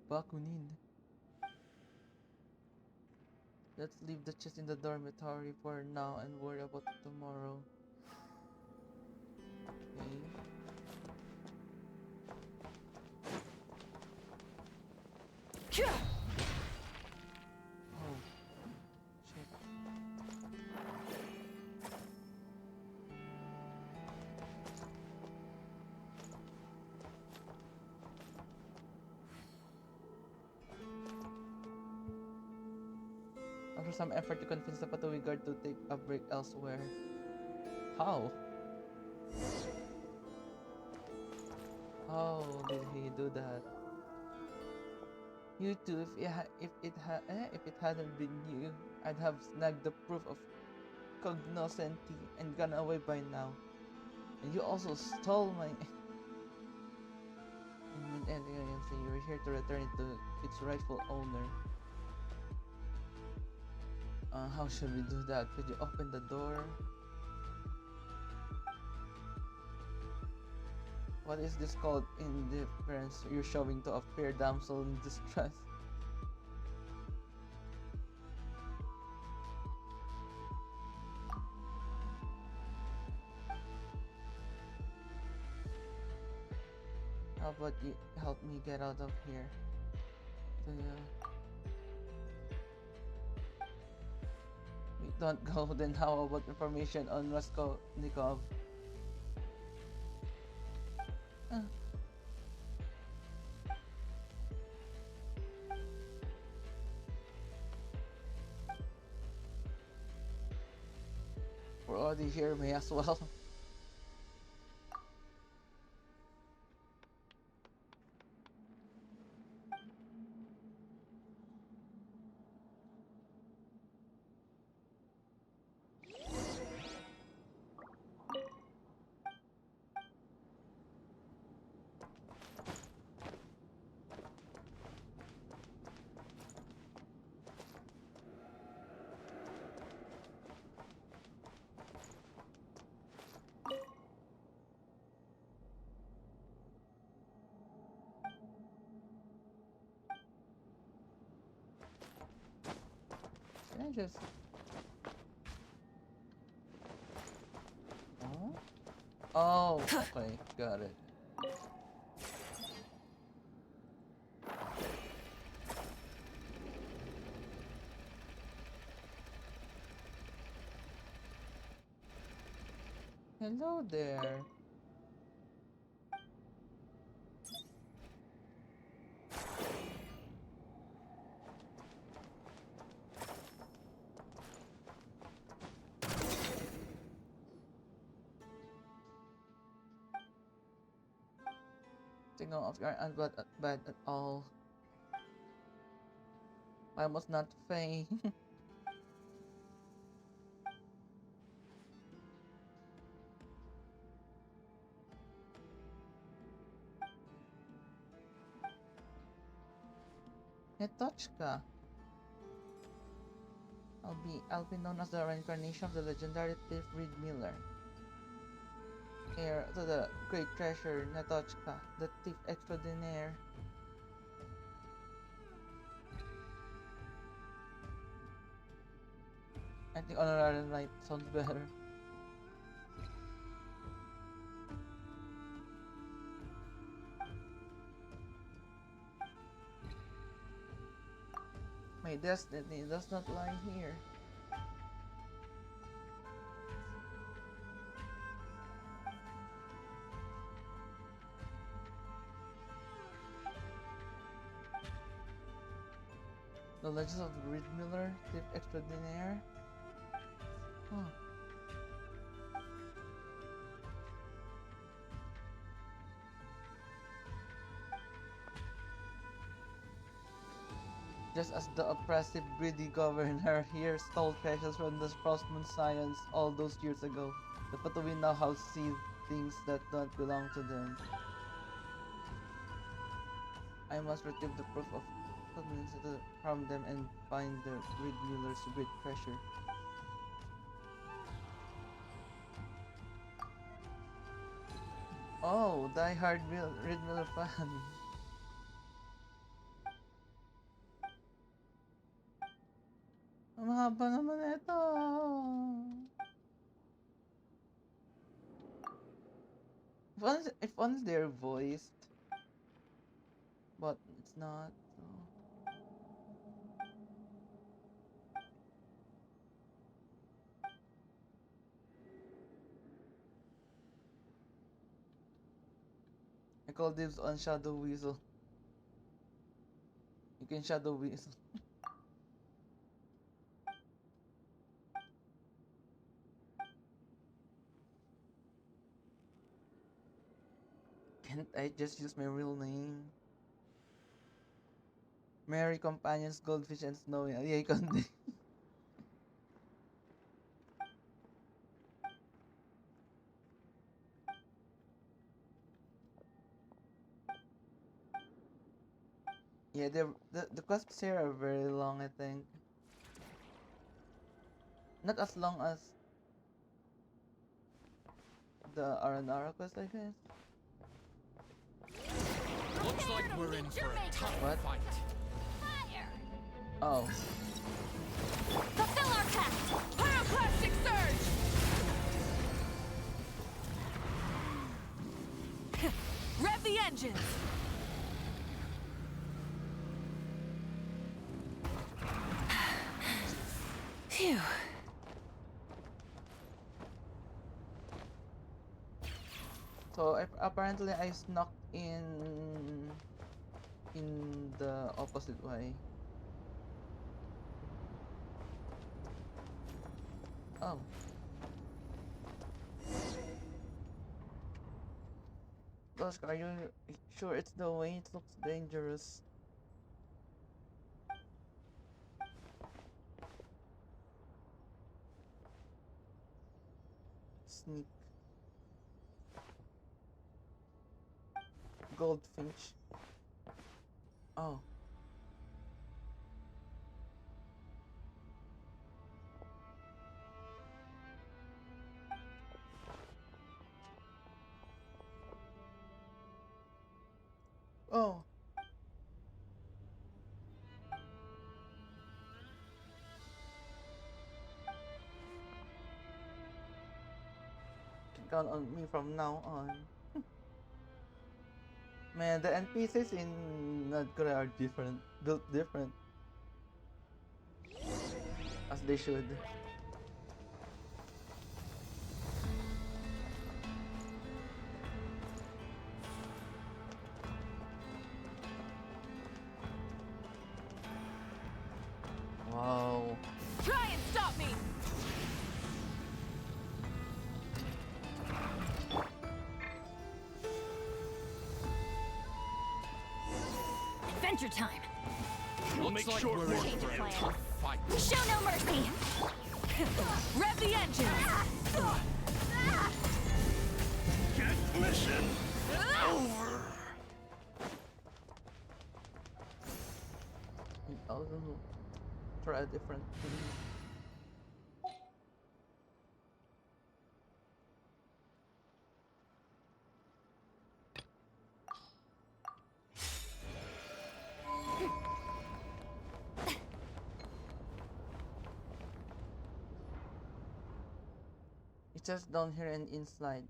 Bakunin. Let's leave the chest in the dormitory for now and worry about it tomorrow. Okay. Oh. Shit. After some effort to convince the Patui guard to take a break elsewhere. How? How did he do that? You too, if it hadn't been you, I'd have snagged the proof of cognoscenti and gone away by now. And you also stole my aliens, and you were here to return it to its rightful owner. How should we do that? Could you open the door? What is this called indifference you're showing to a fair damsel in distress? How about you help me get out of here? Do you? We don't go, then how about information on Raskolnikov? We're already here, may as well. Can I just... Oh, okay, got it. Hello there. Signal of your aunt, but bad at all. I must not faint. Netochka. I'll be known as the reincarnation of the legendary thief Reed Miller. Heir to the great treasure, Netochka, the thief extraordinaire. I think honorary knight sounds better. My destiny does not lie here. The Legends of Reed Miller, Thief Extraordinaire. Huh. Just as the oppressive, greedy governor here stole treasures from the Frostmoon Scions all those years ago, the Patuwi now have seized things that don't belong to them. I must retrieve the proof of convenience from them and find the Reed Miller's great treasure. Oh, die-hard Reed Miller fan. Ang haba naman ito. If only they're voiced, but it's not. So. I call dibs on Shadow Weasel. You can Shadow Weasel. Can't I just use my real name? Mary, companions, goldfish, and snowy. Yeah, kundi. Yeah, the quests here are very long, I think. Not as long as the R&R quest, I guess. Looks like we're in for a tough fight. Fire! Oh. Fulfill our pact! Pyroclastic surge! Rev the engines! Phew. So apparently I snuck in the opposite way. Oh. Dusk, are you sure it's the way? It looks dangerous. Sneak. Goldfinch. Oh. Oh. Can count on me from now on. Man, the NPCs in North Korea are different, built different. As they should. Wow. Try and stop me! Adventure time! Looks like we're in for a tough fight. Show no mercy! Rev the engine! Get mission over. Also try a different thing. It's just down here and inside.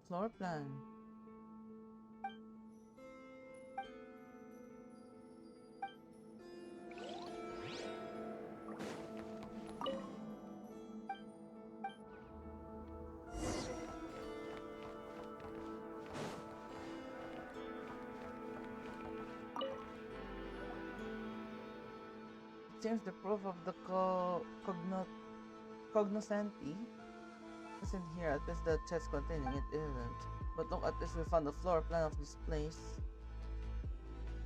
floor plan. Seems the proof of the cognoscenti isn't here. At least the chest containing it isn't. But look, at least we found the floor plan of this place.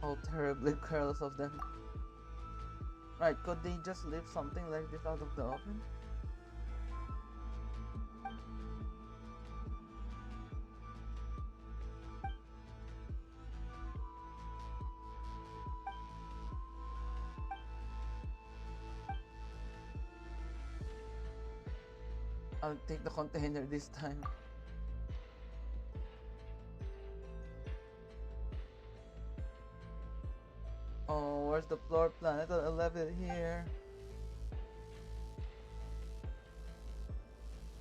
How terribly careless of them. Right, could they just leave something like this out of the open? I'll take the container this time. Oh, where's the floor plan? I thought I left it here.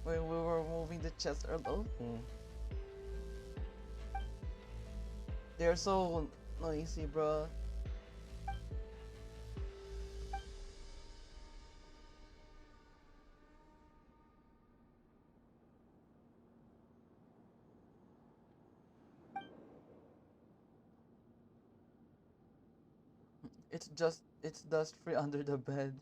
When we were moving the chest earlier. They're so noisy, bro. It's dust free under the bed.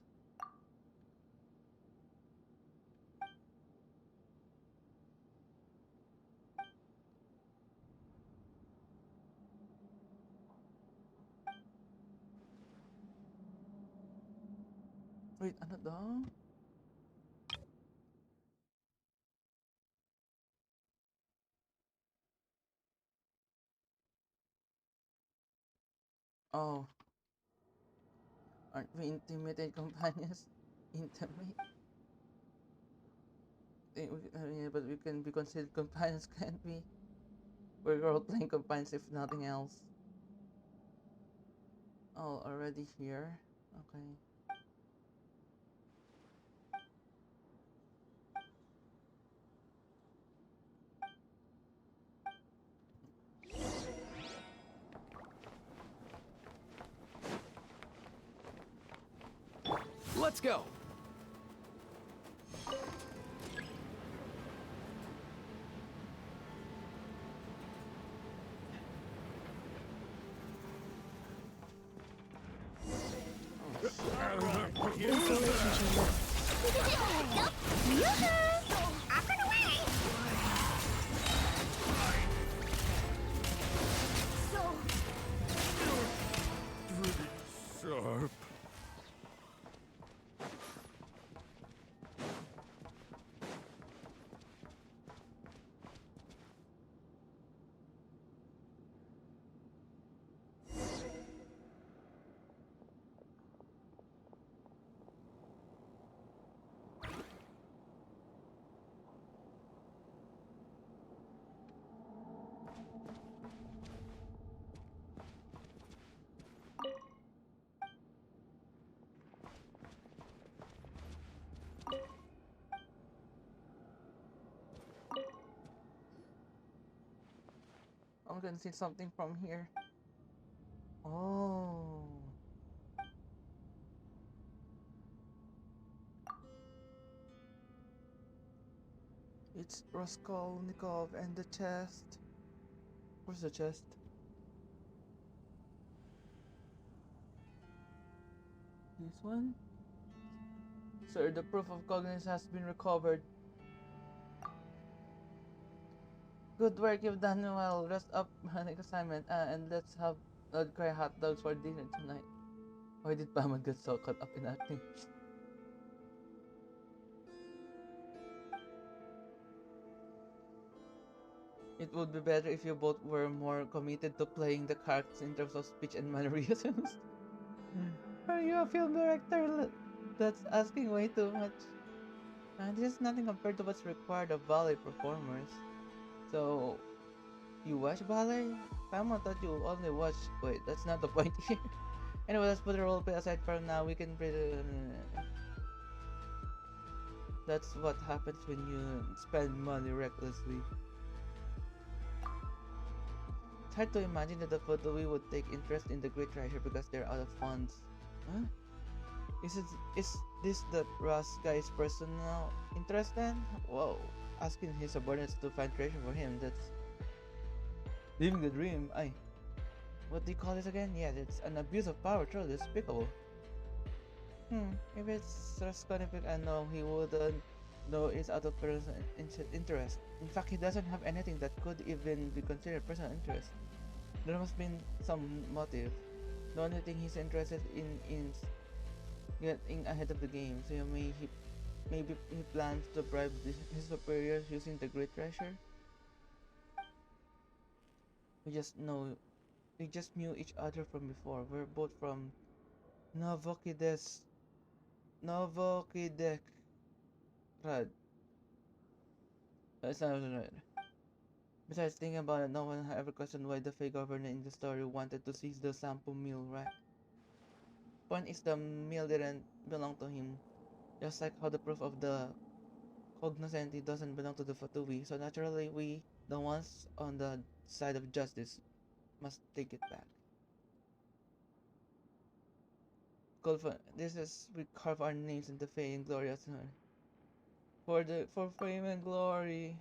Wait, ano daw? Oh. Aren't we intimate companions? Intimate? Yeah, but we can be considered companions, can't we? We're role-playing companions if nothing else. Oh, already here? Okay. Let's go. Sharp. I'm gonna see something from here. Oh. It's Raskolnikov and the chest. Where's the chest? This one? Sir, the proof of cognizance has been recovered. Good work you've done well. Rest up, next assignment, and let's have cry hot dogs for dinner tonight. Why did Paman get so caught up in acting? It would be better if you both were more committed to playing the characters in terms of speech and mannerisms. Are you a film director? That's asking way too much. This is nothing compared to what's required of ballet performers. So, you watch ballet? Pamela thought you only watch. Wait, that's not the point here. Anyway, let's put the roleplay aside for now. We can. That's what happens when you spend money recklessly. hard to imagine that the Fatui would take interest in the Great Treasure because they're out of funds. Huh? Is this the Ross guy's personal interest then? Whoa. Asking his subordinates to find treasure for him, that's living the dream. What do you call this again? Yeah, it's an abuse of power, truly despicable. If it's Rasconific, I know he wouldn't know it's out of personal interest. In fact, he doesn't have anything that could even be considered personal interest. There must be some motive. The only thing he's interested in is getting ahead of the game, so maybe he plans to bribe his superiors using the Great Treasure. We just knew each other from before. We're both from Novokidek Rad. That's not right. Besides, thinking about it, no one ever questioned why the fake governor in the story wanted to seize the sample meal, right? Point is, the meal didn't belong to him. Just like how the proof of the cognoscenti doesn't belong to the Fatui, so naturally we, the ones on the side of justice, must take it back. This is we carve our names in the fame and glory as for fame and glory.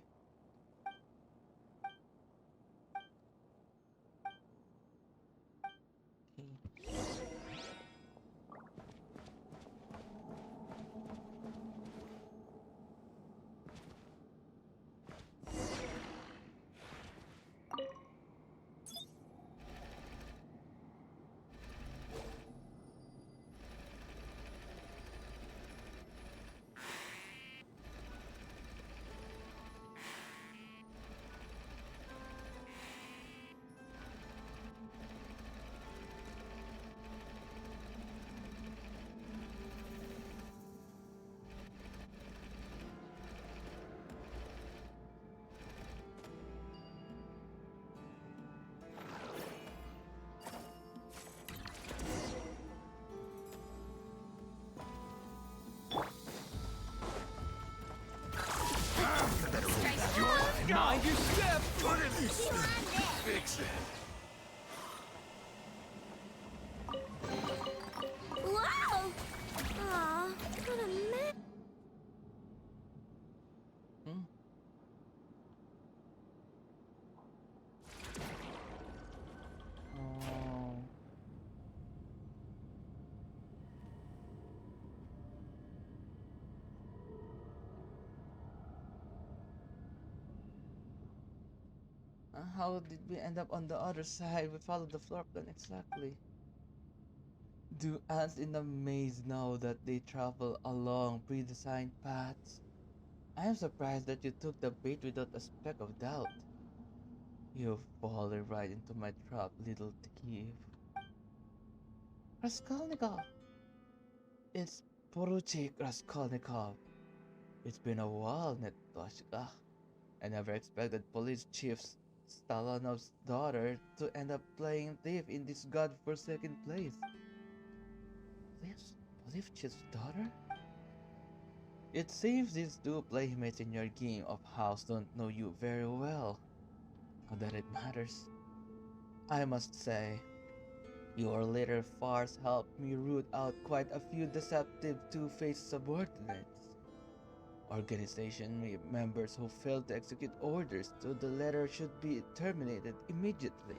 Mind your step! Fix it. Whoa! Aw, what a mess. Oh. How did we end up on the other side? We followed the floor plan exactly. Do ants in the maze know that they travel along pre-designed paths? I am surprised that you took the bait without a speck of doubt. You've fallen right into my trap, little thief. Raskolnikov! It's Poruchik Raskolnikov. It's been a while, Netoshka. I never expected Police Chief Stalanov's daughter to end up playing thief in this godforsaken place. Police Chief's daughter? It seems these two playmates in your game of house don't know you very well. Not that it matters. I must say, your little farce helped me root out quite a few deceptive two-faced subordinates. Organization members who failed to execute orders to the letter should be terminated immediately.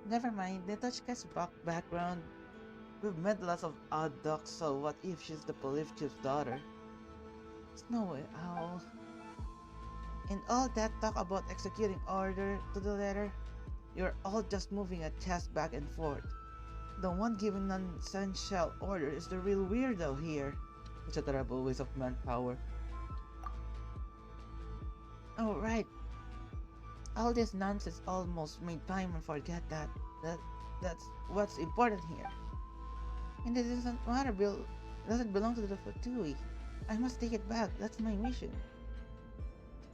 Never mind, Netochka's background. We've met lots of odd ducks, so what if she's the police chief's daughter? There's no way I'll... And all that talk about executing order to the letter, you're all just moving a chest back and forth. The one giving nonsensical order is the real weirdo here. It's a terrible waste of manpower. Oh right. All this nonsense almost made Paimon forget that's what's important here. And it doesn't matter, doesn't belong to the Fatui. I must take it back, that's my mission.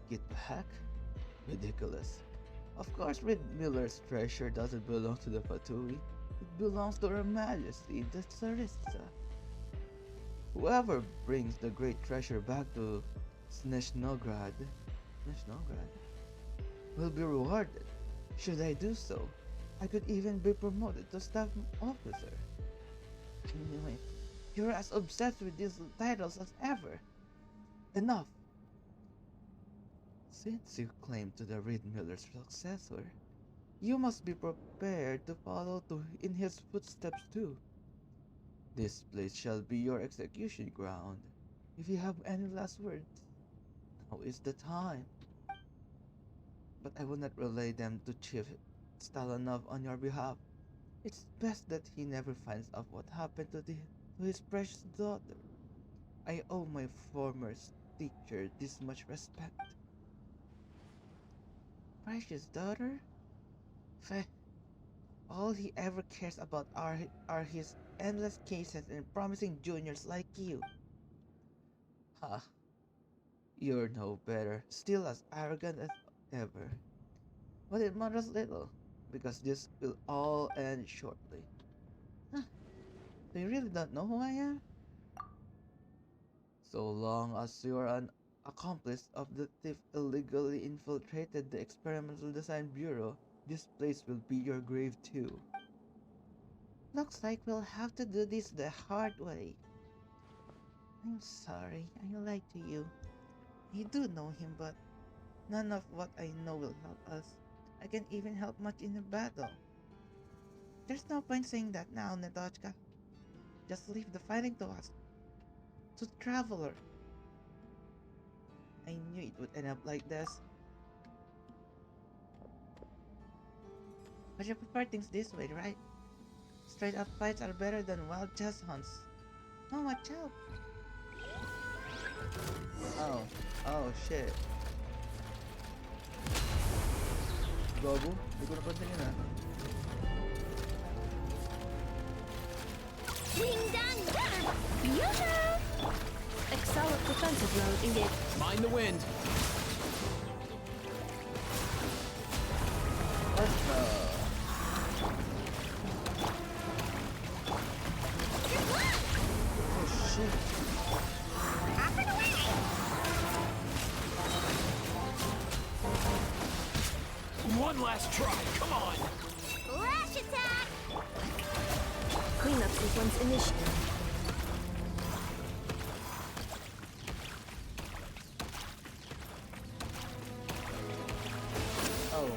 Get back? Ridiculous. Of course Red Miller's treasure doesn't belong to the Fatui. It belongs to Her Majesty, the Tsarista. Whoever brings the great treasure back to Snezhnograd will be rewarded. Should I do so, I could even be promoted to staff officer. Anyway, you're as obsessed with these titles as ever. Enough! Since you claim to the Reed Miller's successor, you must be prepared to follow in his footsteps too. This place shall be your execution ground. If you have any last words, now is the time. But I will not relay them to Chief Stalanov on your behalf. It's best that he never finds out what happened to his precious daughter. I owe my former teacher this much respect. Precious daughter? Feh. All he ever cares about are his endless cases and promising juniors like you. Ha. You're no better, still as arrogant as ever. But it matters little, because this will all end shortly. Huh. So you really don't know who I am? So long as you're an accomplice of the thief illegally infiltrated the Experimental Design Bureau, this place will be your grave too. Looks like we'll have to do this the hard way. I'm sorry, I lied to you. You do know him, but none of what I know will help us. I can't even help much in a battle. There's no point saying that now, Netochka. Just leave the fighting to us. To Traveler. I knew it would end up like this. But you prefer things this way, right? Straight up fights are better than wild chess hunts. Oh, watch out! Oh shit. Gago, hindi ko napansin yun ah. Ding dong dong! Yoo-hoo! Excel at defensive mode engaged. Mind the wind. What the? Oh shit. Up and away! One last try, come on! Flash attack! Cleanup sequence initiated. Oh.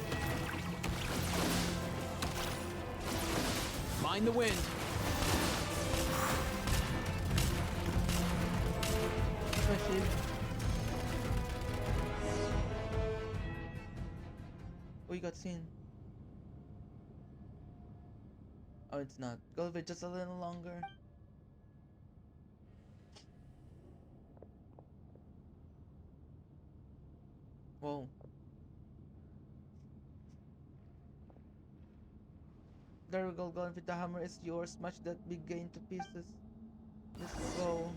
Mind the wind. Oh shit. We got seen. Oh, it's not. Go with just a little longer. Whoa. There we go, Golden. The hammer is yours. Smash that big guy into pieces. Let's go.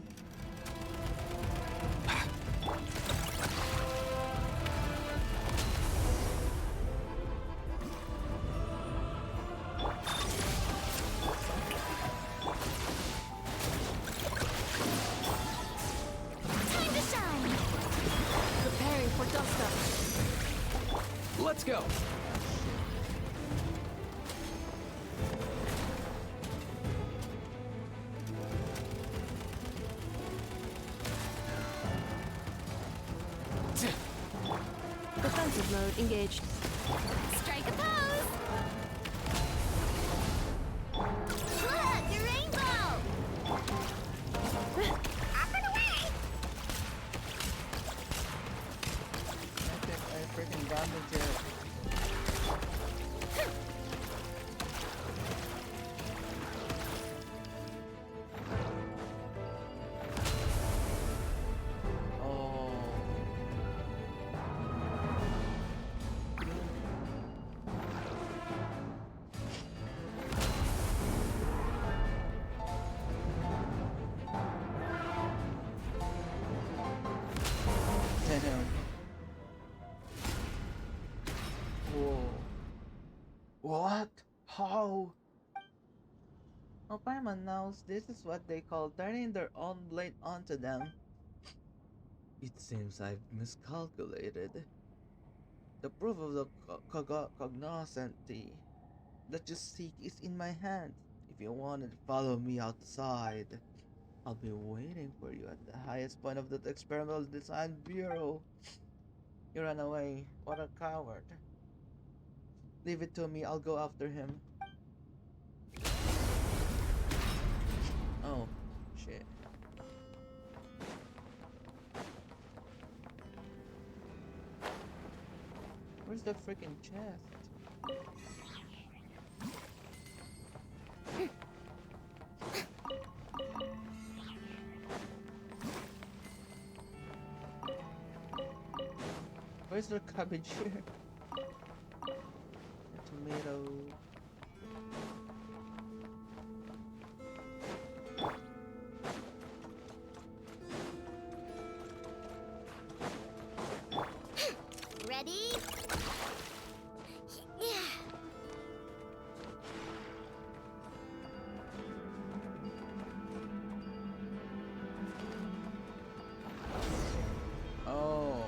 Time to shine! Preparing for dust up. Let's go. Defensive mode engaged. Strike a pose! Look, the rainbow! Up and away! I freaking damaged it. Oh. Damn. Whoa. What? How? Paimon knows this is what they call turning their own blade onto them. It seems I've miscalculated. The proof of the cognoscenti that you seek is in my hand. If you want to follow me outside, I'll be waiting for you at the highest point of the Experimental Design Bureau. You ran away. What a coward. Leave it to me, I'll go after him. Oh, shit. Where's the freaking chest? Where's the cabbage here? The tomato. Ready? Yeah. Oh.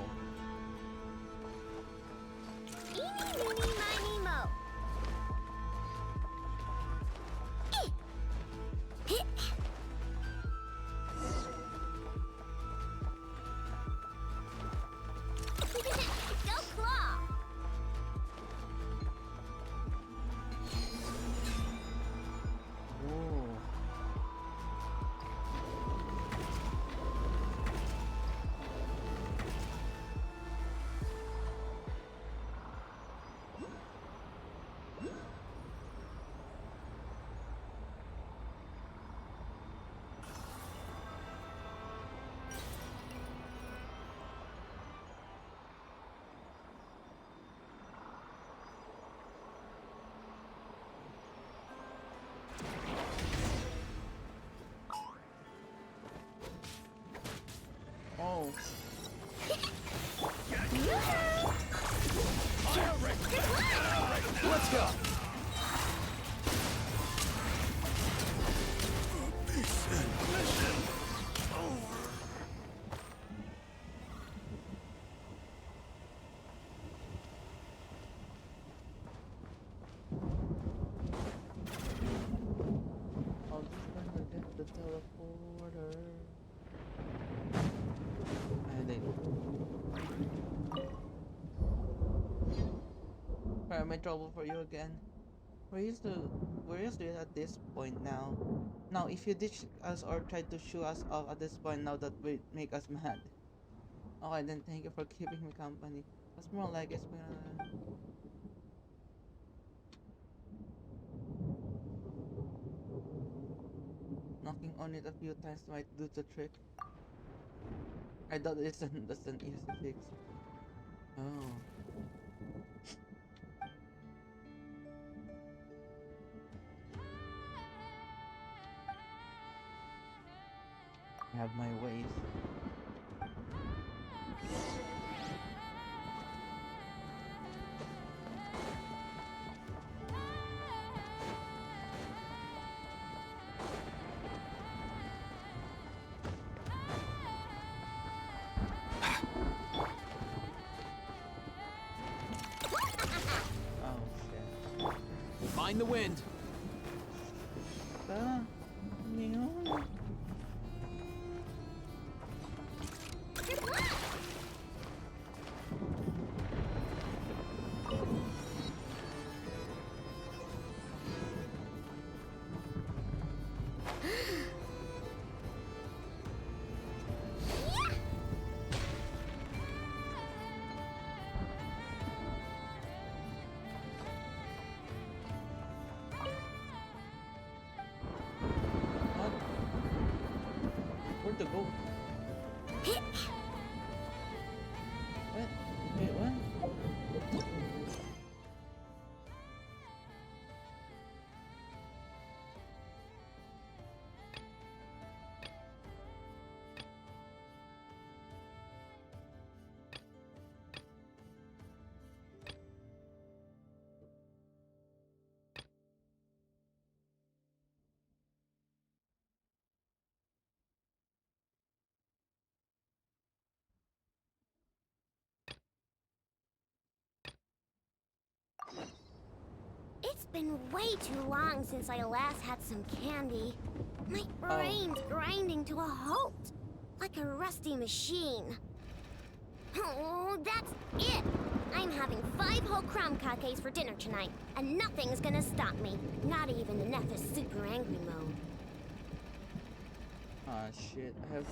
Eeny, meeny, miny, mo. Go claw! Oh. Oh. Let's go. I'll just never get the teleporter. And they. Alright, am I trouble for you again? We're used to it at this point now. Now, if you ditch us or try to shoo us off at this point, now that will make us mad. Okay, then thank you for keeping me company. That's more like it's knocking on it a few times might do the trick. I thought that's an easy fix. Oh. I have my ways. Oh shit. Mind the wind. Ah, no. What? Where to go? What? Wait, what? been way too long since I last had some candy. My brain's grinding to a halt, like a rusty machine. Oh, that's it! I'm having 5 whole crumb cakes for dinner tonight, and nothing's gonna stop me. Not even the Neth's super angry mode. Ah, shit. I have to...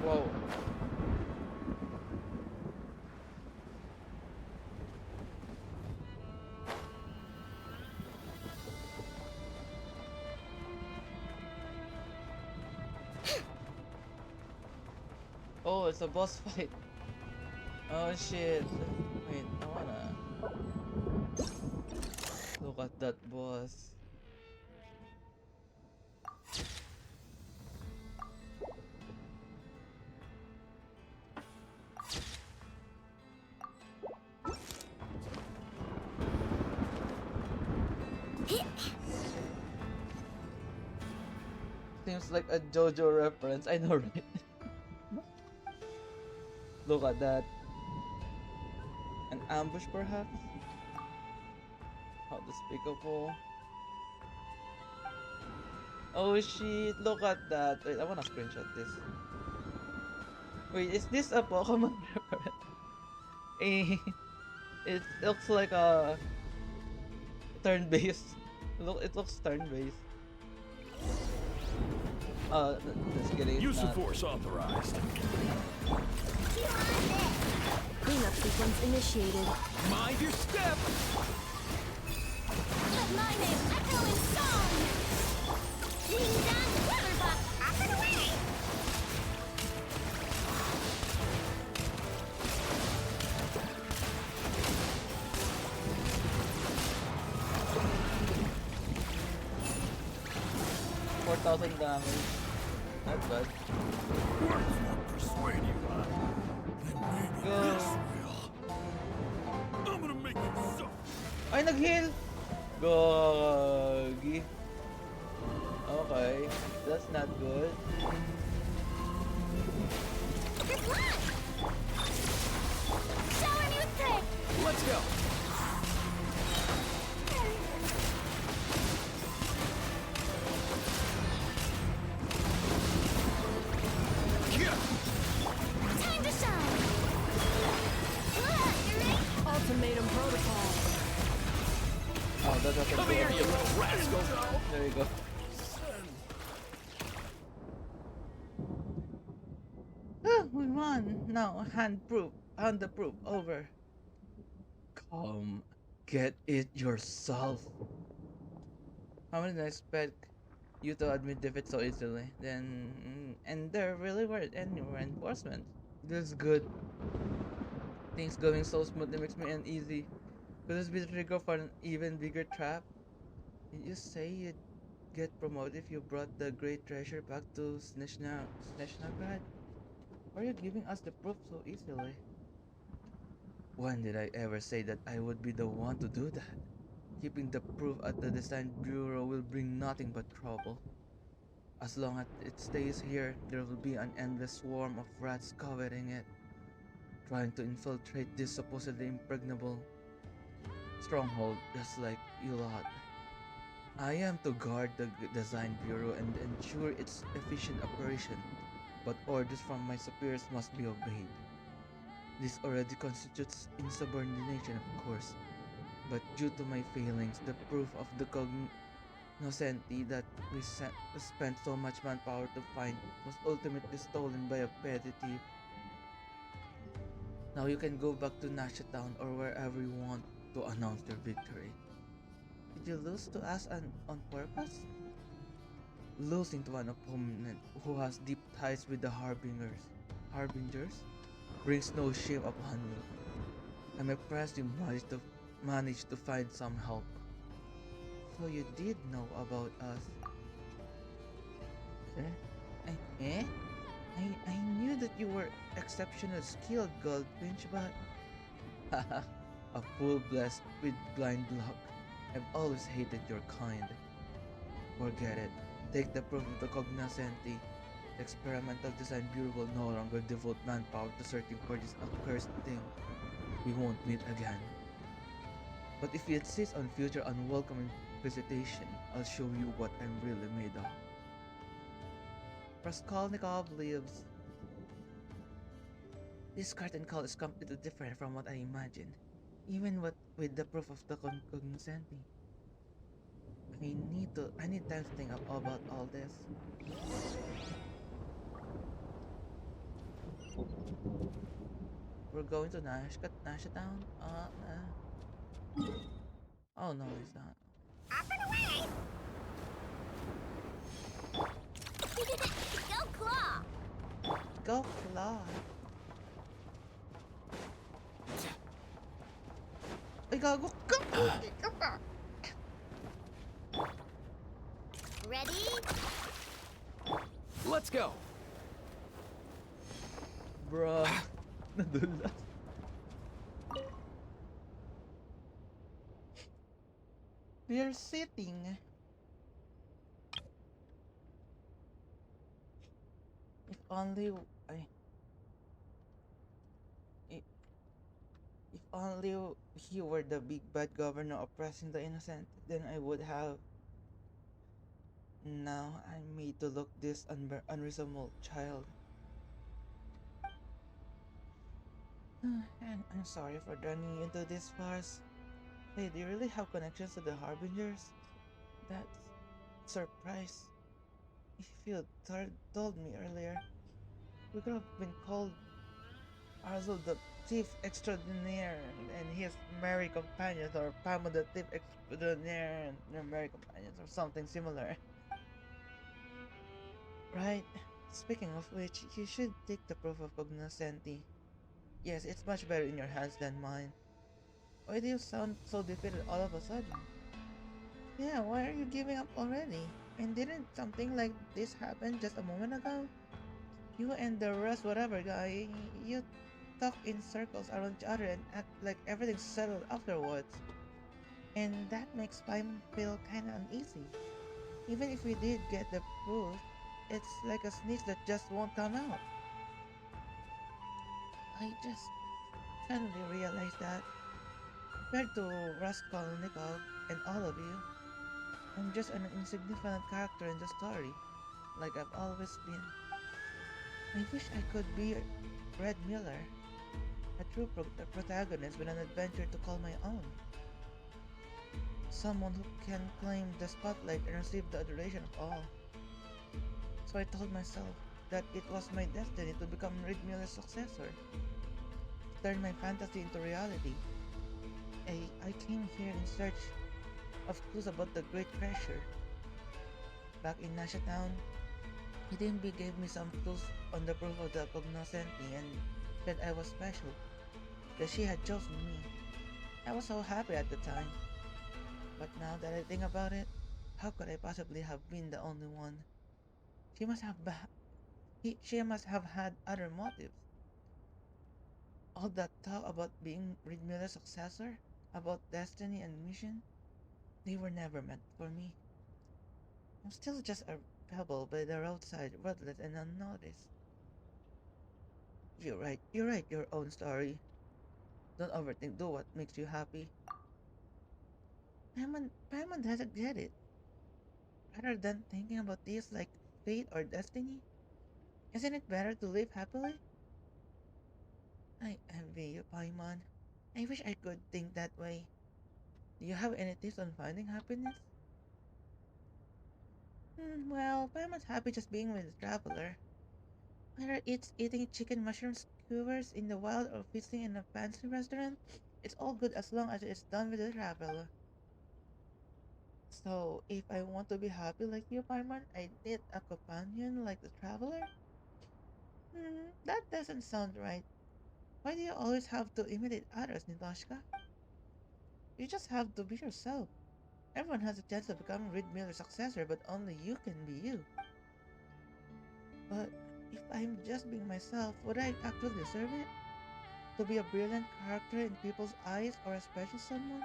Whoa. Oh, it's a boss fight. Oh shit. Wait, I wanna look at that boss. Seems like a JoJo reference. I know, right? Look at that. An ambush, perhaps? How despicable. Oh shit, look at that. Wait, I wanna screenshot this. Wait, is this a Pokemon reference? Eh, it looks like a turn-based. It looks turn-based. Just kidding. Use of force authorized. Cleanup sequence initiated. Mind your step! Let my name echo in song! Swing down the weather box, off and away! $4,000 damage. Not bad. Words won't persuade you, huh? Then maybe Go. this will. I'm gonna make you suffer. Ay, nag-heal! Gogi. Okay, that's not good. Good luck! Show a new trick! Let's go. Time to shine! You ready? Ultimatum protocol. Oh, that doesn't Come go. here, you little rascal! There you go. Ah, we won. Now, hand the proof, over. Come, get it yourself. How did I expect you to admit defeat so easily? And there really weren't any reinforcements. This is good. Things going so smoothly makes me uneasy. Could this be the trigger for an even bigger trap? Did you say you'd get promoted if you brought the great treasure back to Snezhnograd? Why are you giving us the proof so easily? When did I ever say that I would be the one to do that? Keeping the proof at the Design Bureau will bring nothing but trouble. As long as it stays here, there will be an endless swarm of rats coveting it, trying to infiltrate this supposedly impregnable stronghold, just like you lot. I am to guard the Design Bureau and ensure its efficient operation, but orders from my superiors must be obeyed. This already constitutes insubordination, of course, but due to my failings, the proof of the cognoscenti that we spent so much manpower to find was ultimately stolen by a petty thief. Now you can go back to Nasha Town or wherever you want to announce your victory. Did you lose to us on purpose? losing to an opponent who has deep ties with the Harbingers brings no shame upon me. I'm impressed you managed to find some help. So you did know about us. Eh? Eh? I knew that you were exceptional skilled Goldfinch, but haha, a fool blessed with blind luck. I've always hated your kind. Forget it. Take the proof of the cognoscenti. The experimental design bureau will no longer devote manpower to searching for this accursed thing. We won't meet again. But if you insist on future unwelcome visitation, I'll show you what I'm really made of. Raskolnikov lives. This curtain call is completely different from what I imagined. Even with the proof of the cognoscenti. I need time to think about all this. We're going to Nasha Town? Oh no, it's not. Up and away! Go Claw! Go Claw! Ay, gago! Go! Ready? Let's go. Bruh. Nadulas. We're sitting. If only I i- if only he were the big bad governor oppressing the innocent, then I would have. Now I'm made to look this unreasonable child. And I'm sorry for dragging you into this farce. Hey, do you really have connections to the Harbingers? That's surprise. If you told me earlier, we could have been called Arzel the Thief Extraordinaire and his merry companions, or Pamo the Thief Extraordinaire and their merry companions, or something similar. Right? Speaking of which, you should take the proof of cognoscenti. Yes, it's much better in your hands than mine. Why do you sound so defeated all of a sudden? Yeah, why are you giving up already? And didn't something like this happen just a moment ago? You and the rest whatever guy, you talk in circles around each other and act like everything's settled afterwards. And that makes Pine feel kinda uneasy. Even if we did get the proof, it's like a snitch that just won't come out. I just suddenly realized that, compared to Raskolnikov and all of you, I'm just an insignificant character in the story, like I've always been. I wish I could be Red Miller, a true protagonist with an adventure to call my own. Someone who can claim the spotlight and receive the adoration of all. So I told myself that it was my destiny to become Red Miller's successor, to turn my fantasy into reality. I came here in search of clues about the great treasure. Back in Nasha Town, DMB gave me some clues on the proof of the cognoscenti and said I was special, that she had chosen me. I was so happy at the time. But now that I think about it, how could I possibly have been the only one? She must have she must have had other motives. All that talk about being Reed Miller's successor, about destiny and mission, they were never meant for me. I'm still just a pebble by the roadside, worthless and unnoticed. You write your own story. Don't overthink, do what makes you happy. Paimon doesn't get it. Rather than thinking about this like fate or destiny, isn't it better to live happily? I envy you, Paimon. I wish I could think that way. Do you have any tips on finding happiness? Well, Paimon's happy just being with a traveler. Whether it's eating chicken mushroom skewers in the wild or feasting in a fancy restaurant, it's all good as long as it's done with a traveler. So, if I want to be happy like you, Paimon, I need a companion like the traveler? That doesn't sound right. Why do you always have to imitate others, Nitoshka? You just have to be yourself. Everyone has a chance to become Reed Miller's successor, but only you can be you. But if I'm just being myself, would I actually deserve it? To be a brilliant character in people's eyes or a special someone?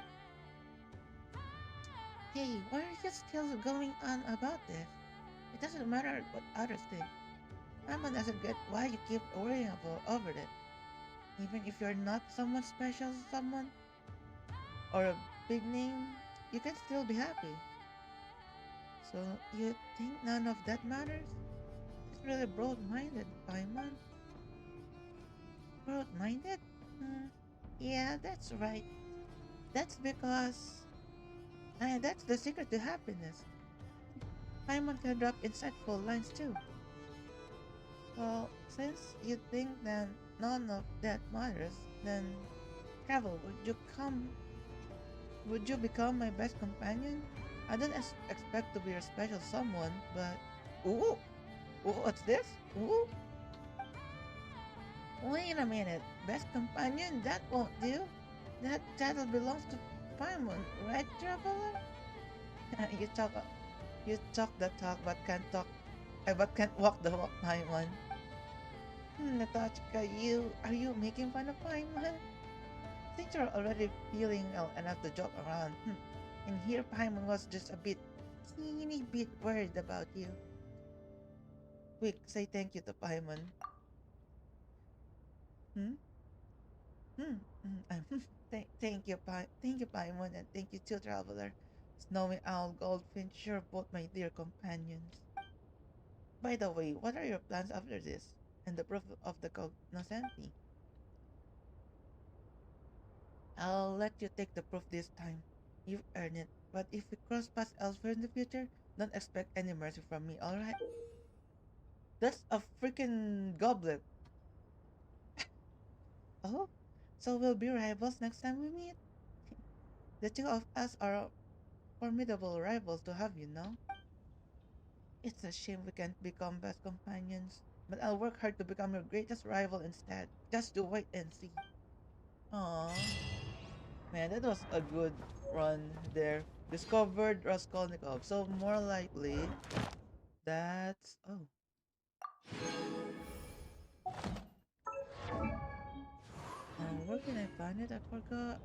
Hey, why are you still going on about this? It doesn't matter what others think. Mama doesn't get why you keep worrying over it. Even if you're not someone special, someone or a big name, you can still be happy. So you think none of that matters? It's really broad-minded, Paimon. Broad-minded? Yeah, that's right. That's because that's the secret to happiness. Paimon can drop insightful lines too. Well, since you think that none of that matters, then travel, would you become my best companion? I don't expect to be your special someone, but ooh, ooh, what's this? Ooh, wait a minute, best companion? That won't do. That title belongs to Paimon, right, traveler? you talk, you talk the talk, but can't walk the walk, Paimon. Natachka, are you making fun of Paimon? Since you're already feeling enough to joke around, and here Paimon was just a teeny bit worried about you. Quick, say thank you to Paimon. Hmm? Thank you, Paimon, and thank you too, Traveler. Snowy Owl, Goldfinch, you're both my dear companions. By the way, what are your plans after this? And the proof of the cognoscenti? I'll let you take the proof this time. You've earned it. But if we cross paths elsewhere in the future, don't expect any mercy from me, alright? That's a freaking goblet. Oh? So we'll be rivals next time we meet? The two of us are formidable rivals to have, you know? It's a shame we can't become best companions. But I'll work hard to become your greatest rival instead. Just to wait and see. Aww. Man, that was a good run there. Discovered Raskolnikov. So more likely, that's... Oh. Where can I find it? I forgot.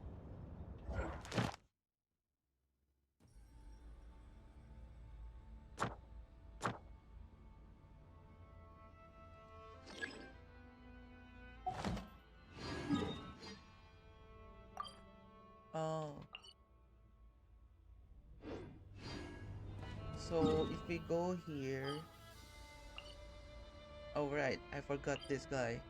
Oh. So if we go here... Oh right, I forgot this guy.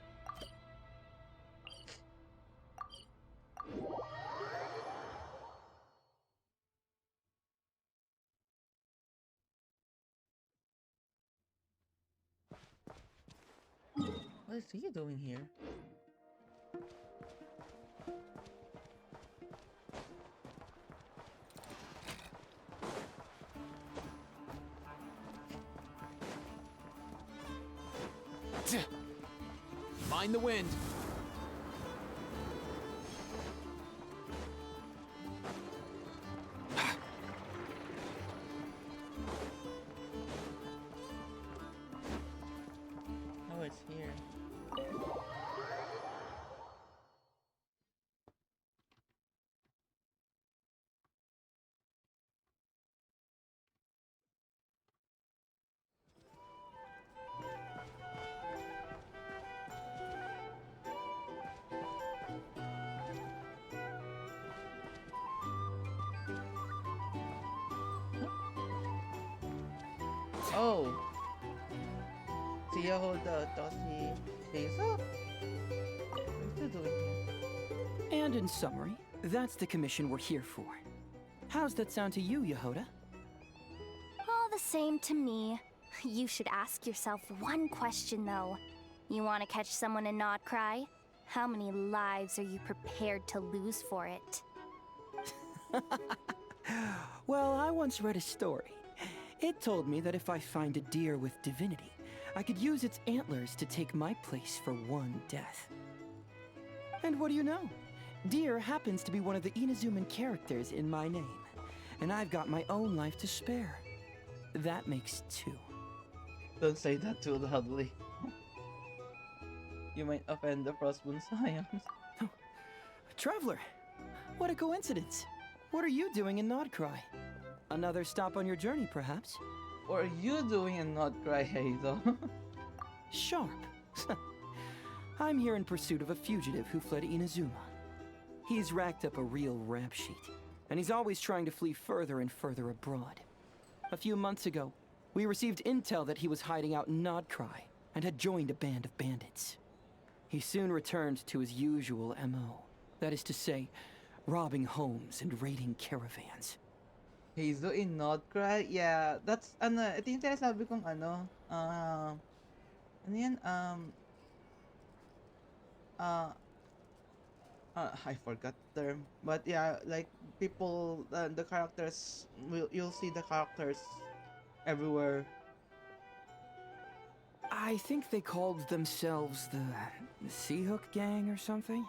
What is he doing here? Mind the wind. Oh, it's here. Oh! Siya hold the tossy face up. What's he doing here? And in summary, that's the commission we're here for. How's that sound to you, Yehoda? All the same to me. You should ask yourself one question, though. You want to catch someone and not cry? How many lives are you prepared to lose for it? Well, I once read a story. It told me that if I find a deer with divinity, I could use its antlers to take my place for one death. And what do you know? Deer happens to be one of the Inazuman characters in my name, and I've got my own life to spare. That makes two. Don't say that too loudly. You might offend the Frostmourne Scions. Traveler, what a coincidence. What are you doing in Nodcry? Another stop on your journey, perhaps? What are you doing in Nodcry, Hazel? Sharp. I'm here in pursuit of a fugitive who fled Inazuma. He's racked up a real rap sheet, and he's always trying to flee further and further abroad. A few months ago, we received intel that he was hiding out in Nodcry and had joined a band of bandits. He soon returned to his usual MO. That is to say, robbing homes and raiding caravans. Hazel in Nodcry? Yeah, that's, ito yung sinasabi kong I forgot the term. But yeah, like, people, the characters, you'll see the characters everywhere. I think they called themselves the Seahook Gang or something.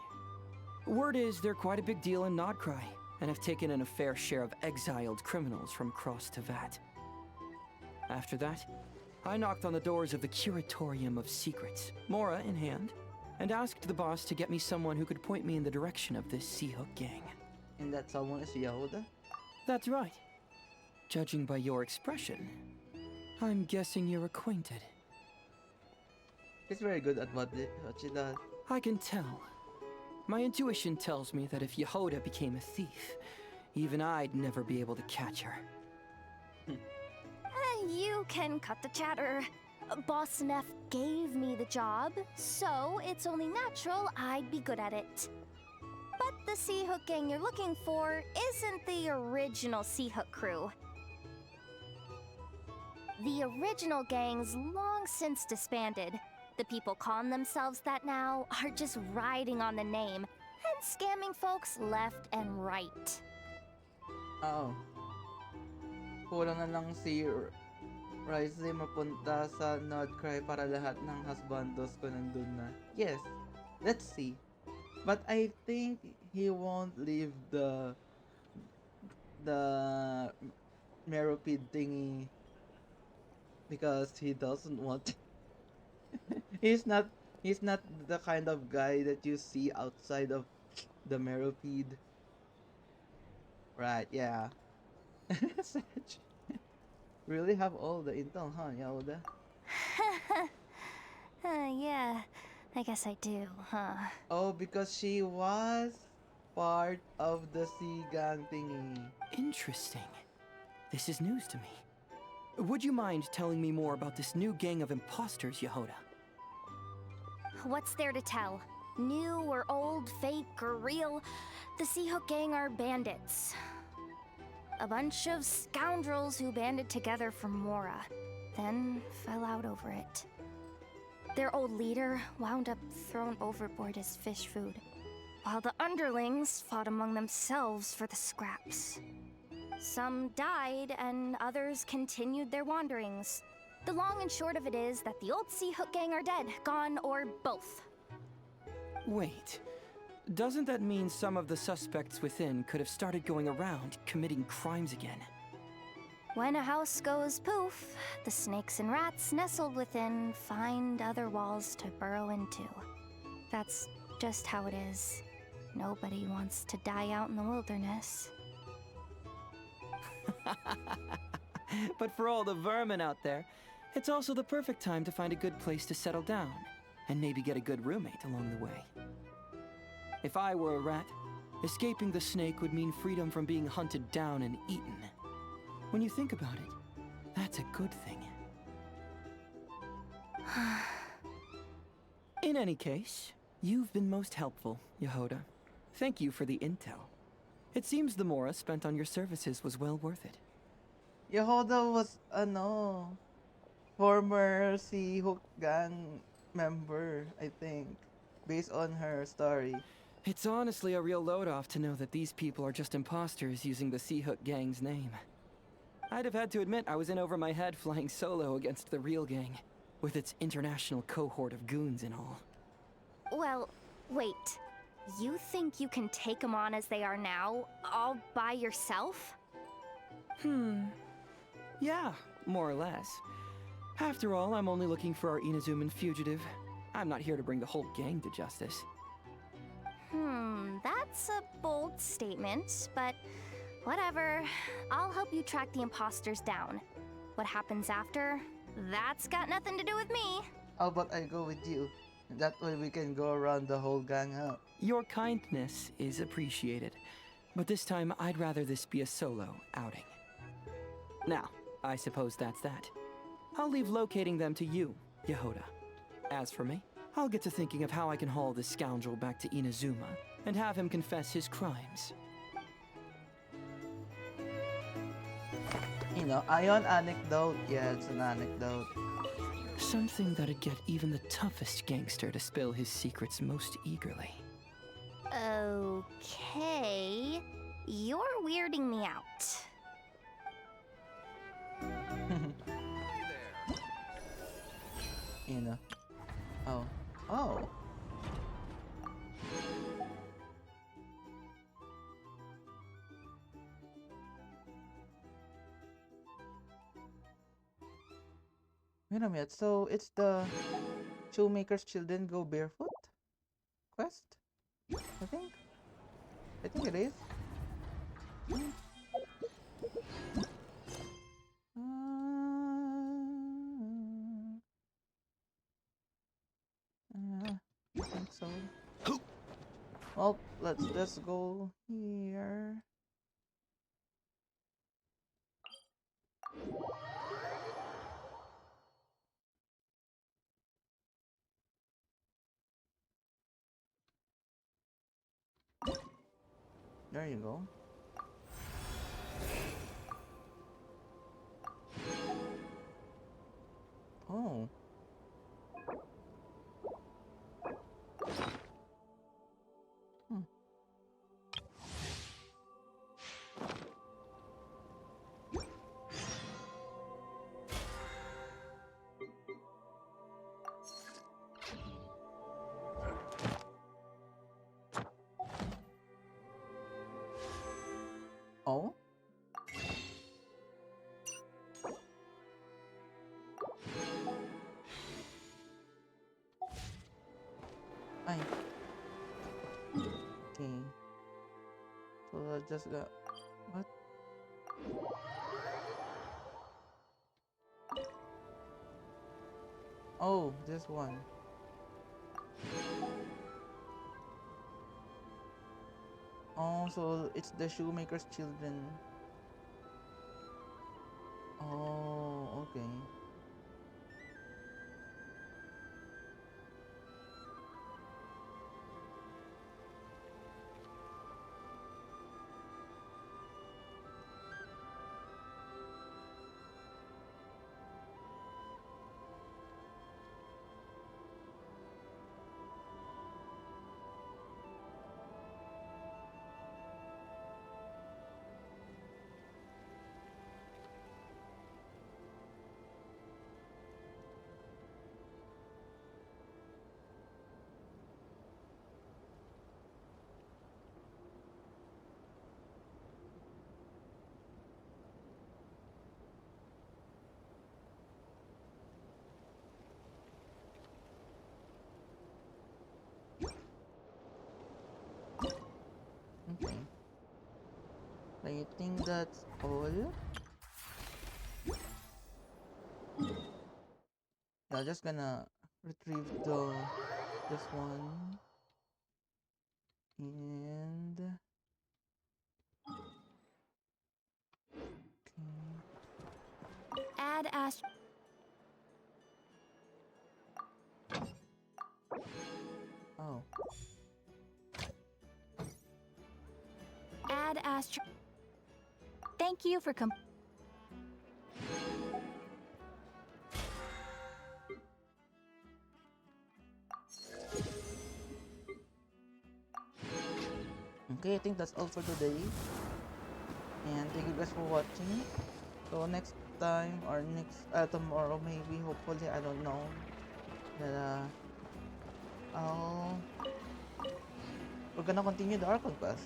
Word is they're quite a big deal in Nodcry, and have taken in a fair share of exiled criminals from across Tevat. After that, I knocked on the doors of the Curatorium of Secrets, Mora in hand, and asked the boss to get me someone who could point me in the direction of this Seahook Gang. And that someone is Yehuda? That's right. Judging by your expression, I'm guessing you're acquainted. She's very good at what she does. I can tell. My intuition tells me that if Yehuda became a thief, even I'd never be able to catch her. You can cut the chatter. Boss Neff gave me the job, so it's only natural I'd be good at it. But the Seahook Gang you're looking for isn't the original Seahook crew. The original gang's long since disbanded. The people calling themselves that now are just riding on the name and scamming folks left and right. Oo. Kulang na lang si Rizely mapunta sa Nodcry para lahat ng husbandos ko nandun na. Yes, let's see. But I think he won't leave the Meropid thingy because he doesn't want. He's not the kind of guy that you see outside of the Meropid. Right, yeah. Really have all the intel, huh, Yehuda? Yeah, I guess I do, huh? Oh, because she was part of the Sea Gang thingy. Interesting. This is news to me. Would you mind telling me more about this new gang of imposters, Yehuda? What's there to tell? New or old, fake or real, the Seahook Gang are bandits. A bunch of scoundrels who banded together for Mora, then fell out over it. Their old leader wound up thrown overboard as fish food, while the underlings fought among themselves for the scraps. Some died, and others continued their wanderings. The long and short of it is that the old Seahook Gang are dead, gone, or both. Wait. Doesn't that mean some of the suspects within could have started going around committing crimes again? When a house goes poof, the snakes and rats nestled within find other walls to burrow into. That's just how it is. Nobody wants to die out in the wilderness. But for all the vermin out there, it's also the perfect time to find a good place to settle down, and maybe get a good roommate along the way. If I were a rat, escaping the snake would mean freedom from being hunted down and eaten. When you think about it, that's a good thing. In any case, you've been most helpful, Yehuda. Thank you for the intel. It seems the Mora spent on your services was well worth it. Yehuda was, former Seahook Gang member, I think, based on her story. It's honestly a real load-off to know that these people are just imposters using the Sea Hook Gang's name. I'd have had to admit I was in over my head flying solo against the real gang, with its international cohort of goons and all. Well, wait. You think you can take them on as they are now, all by yourself? Yeah, more or less. After all, I'm only looking for our Inazuman fugitive. I'm not here to bring the whole gang to justice. That's a bold statement, but whatever. I'll help you track the imposters down. What happens after? That's got nothing to do with me. How about I go with you? That way we can go around the whole gang up. Your kindness is appreciated, but this time I'd rather this be a solo outing. Now, I suppose that's that. I'll leave locating them to you, Yehoda. As for me, I'll get to thinking of how I can haul this scoundrel back to Inazuma and have him confess his crimes. You know, Ion anecdote. Yeah, it's an anecdote. Something that'd get even the toughest gangster to spill his secrets most eagerly. Okay. You're weirding me out. You know. Oh. Oh. Wait a minute, so it's the Shoemaker's Children Go Barefoot quest? I think it is. I think so. Well, let's just go here. There you go. Oh. Oh? Ay. Okay. So I just got... What? Oh, this one. Oh, so it's the Shoemaker's Children. Oh, okay. Okay. I think that's all. Yeah, just gonna retrieve this one and okay. Add Ast... Oh. Add Astro... Thank you for Okay, I think that's all for today. And thank you guys for watching. So next time or next tomorrow maybe, hopefully, I don't know, that we're gonna continue the Archon quest.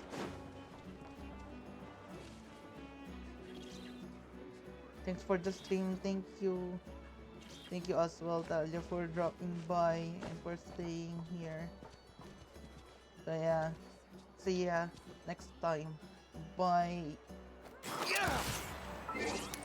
Thanks for the stream. Thank you. Thank you as well, Talia, for dropping by and for staying here. So yeah, see ya next time. Bye. Yeah!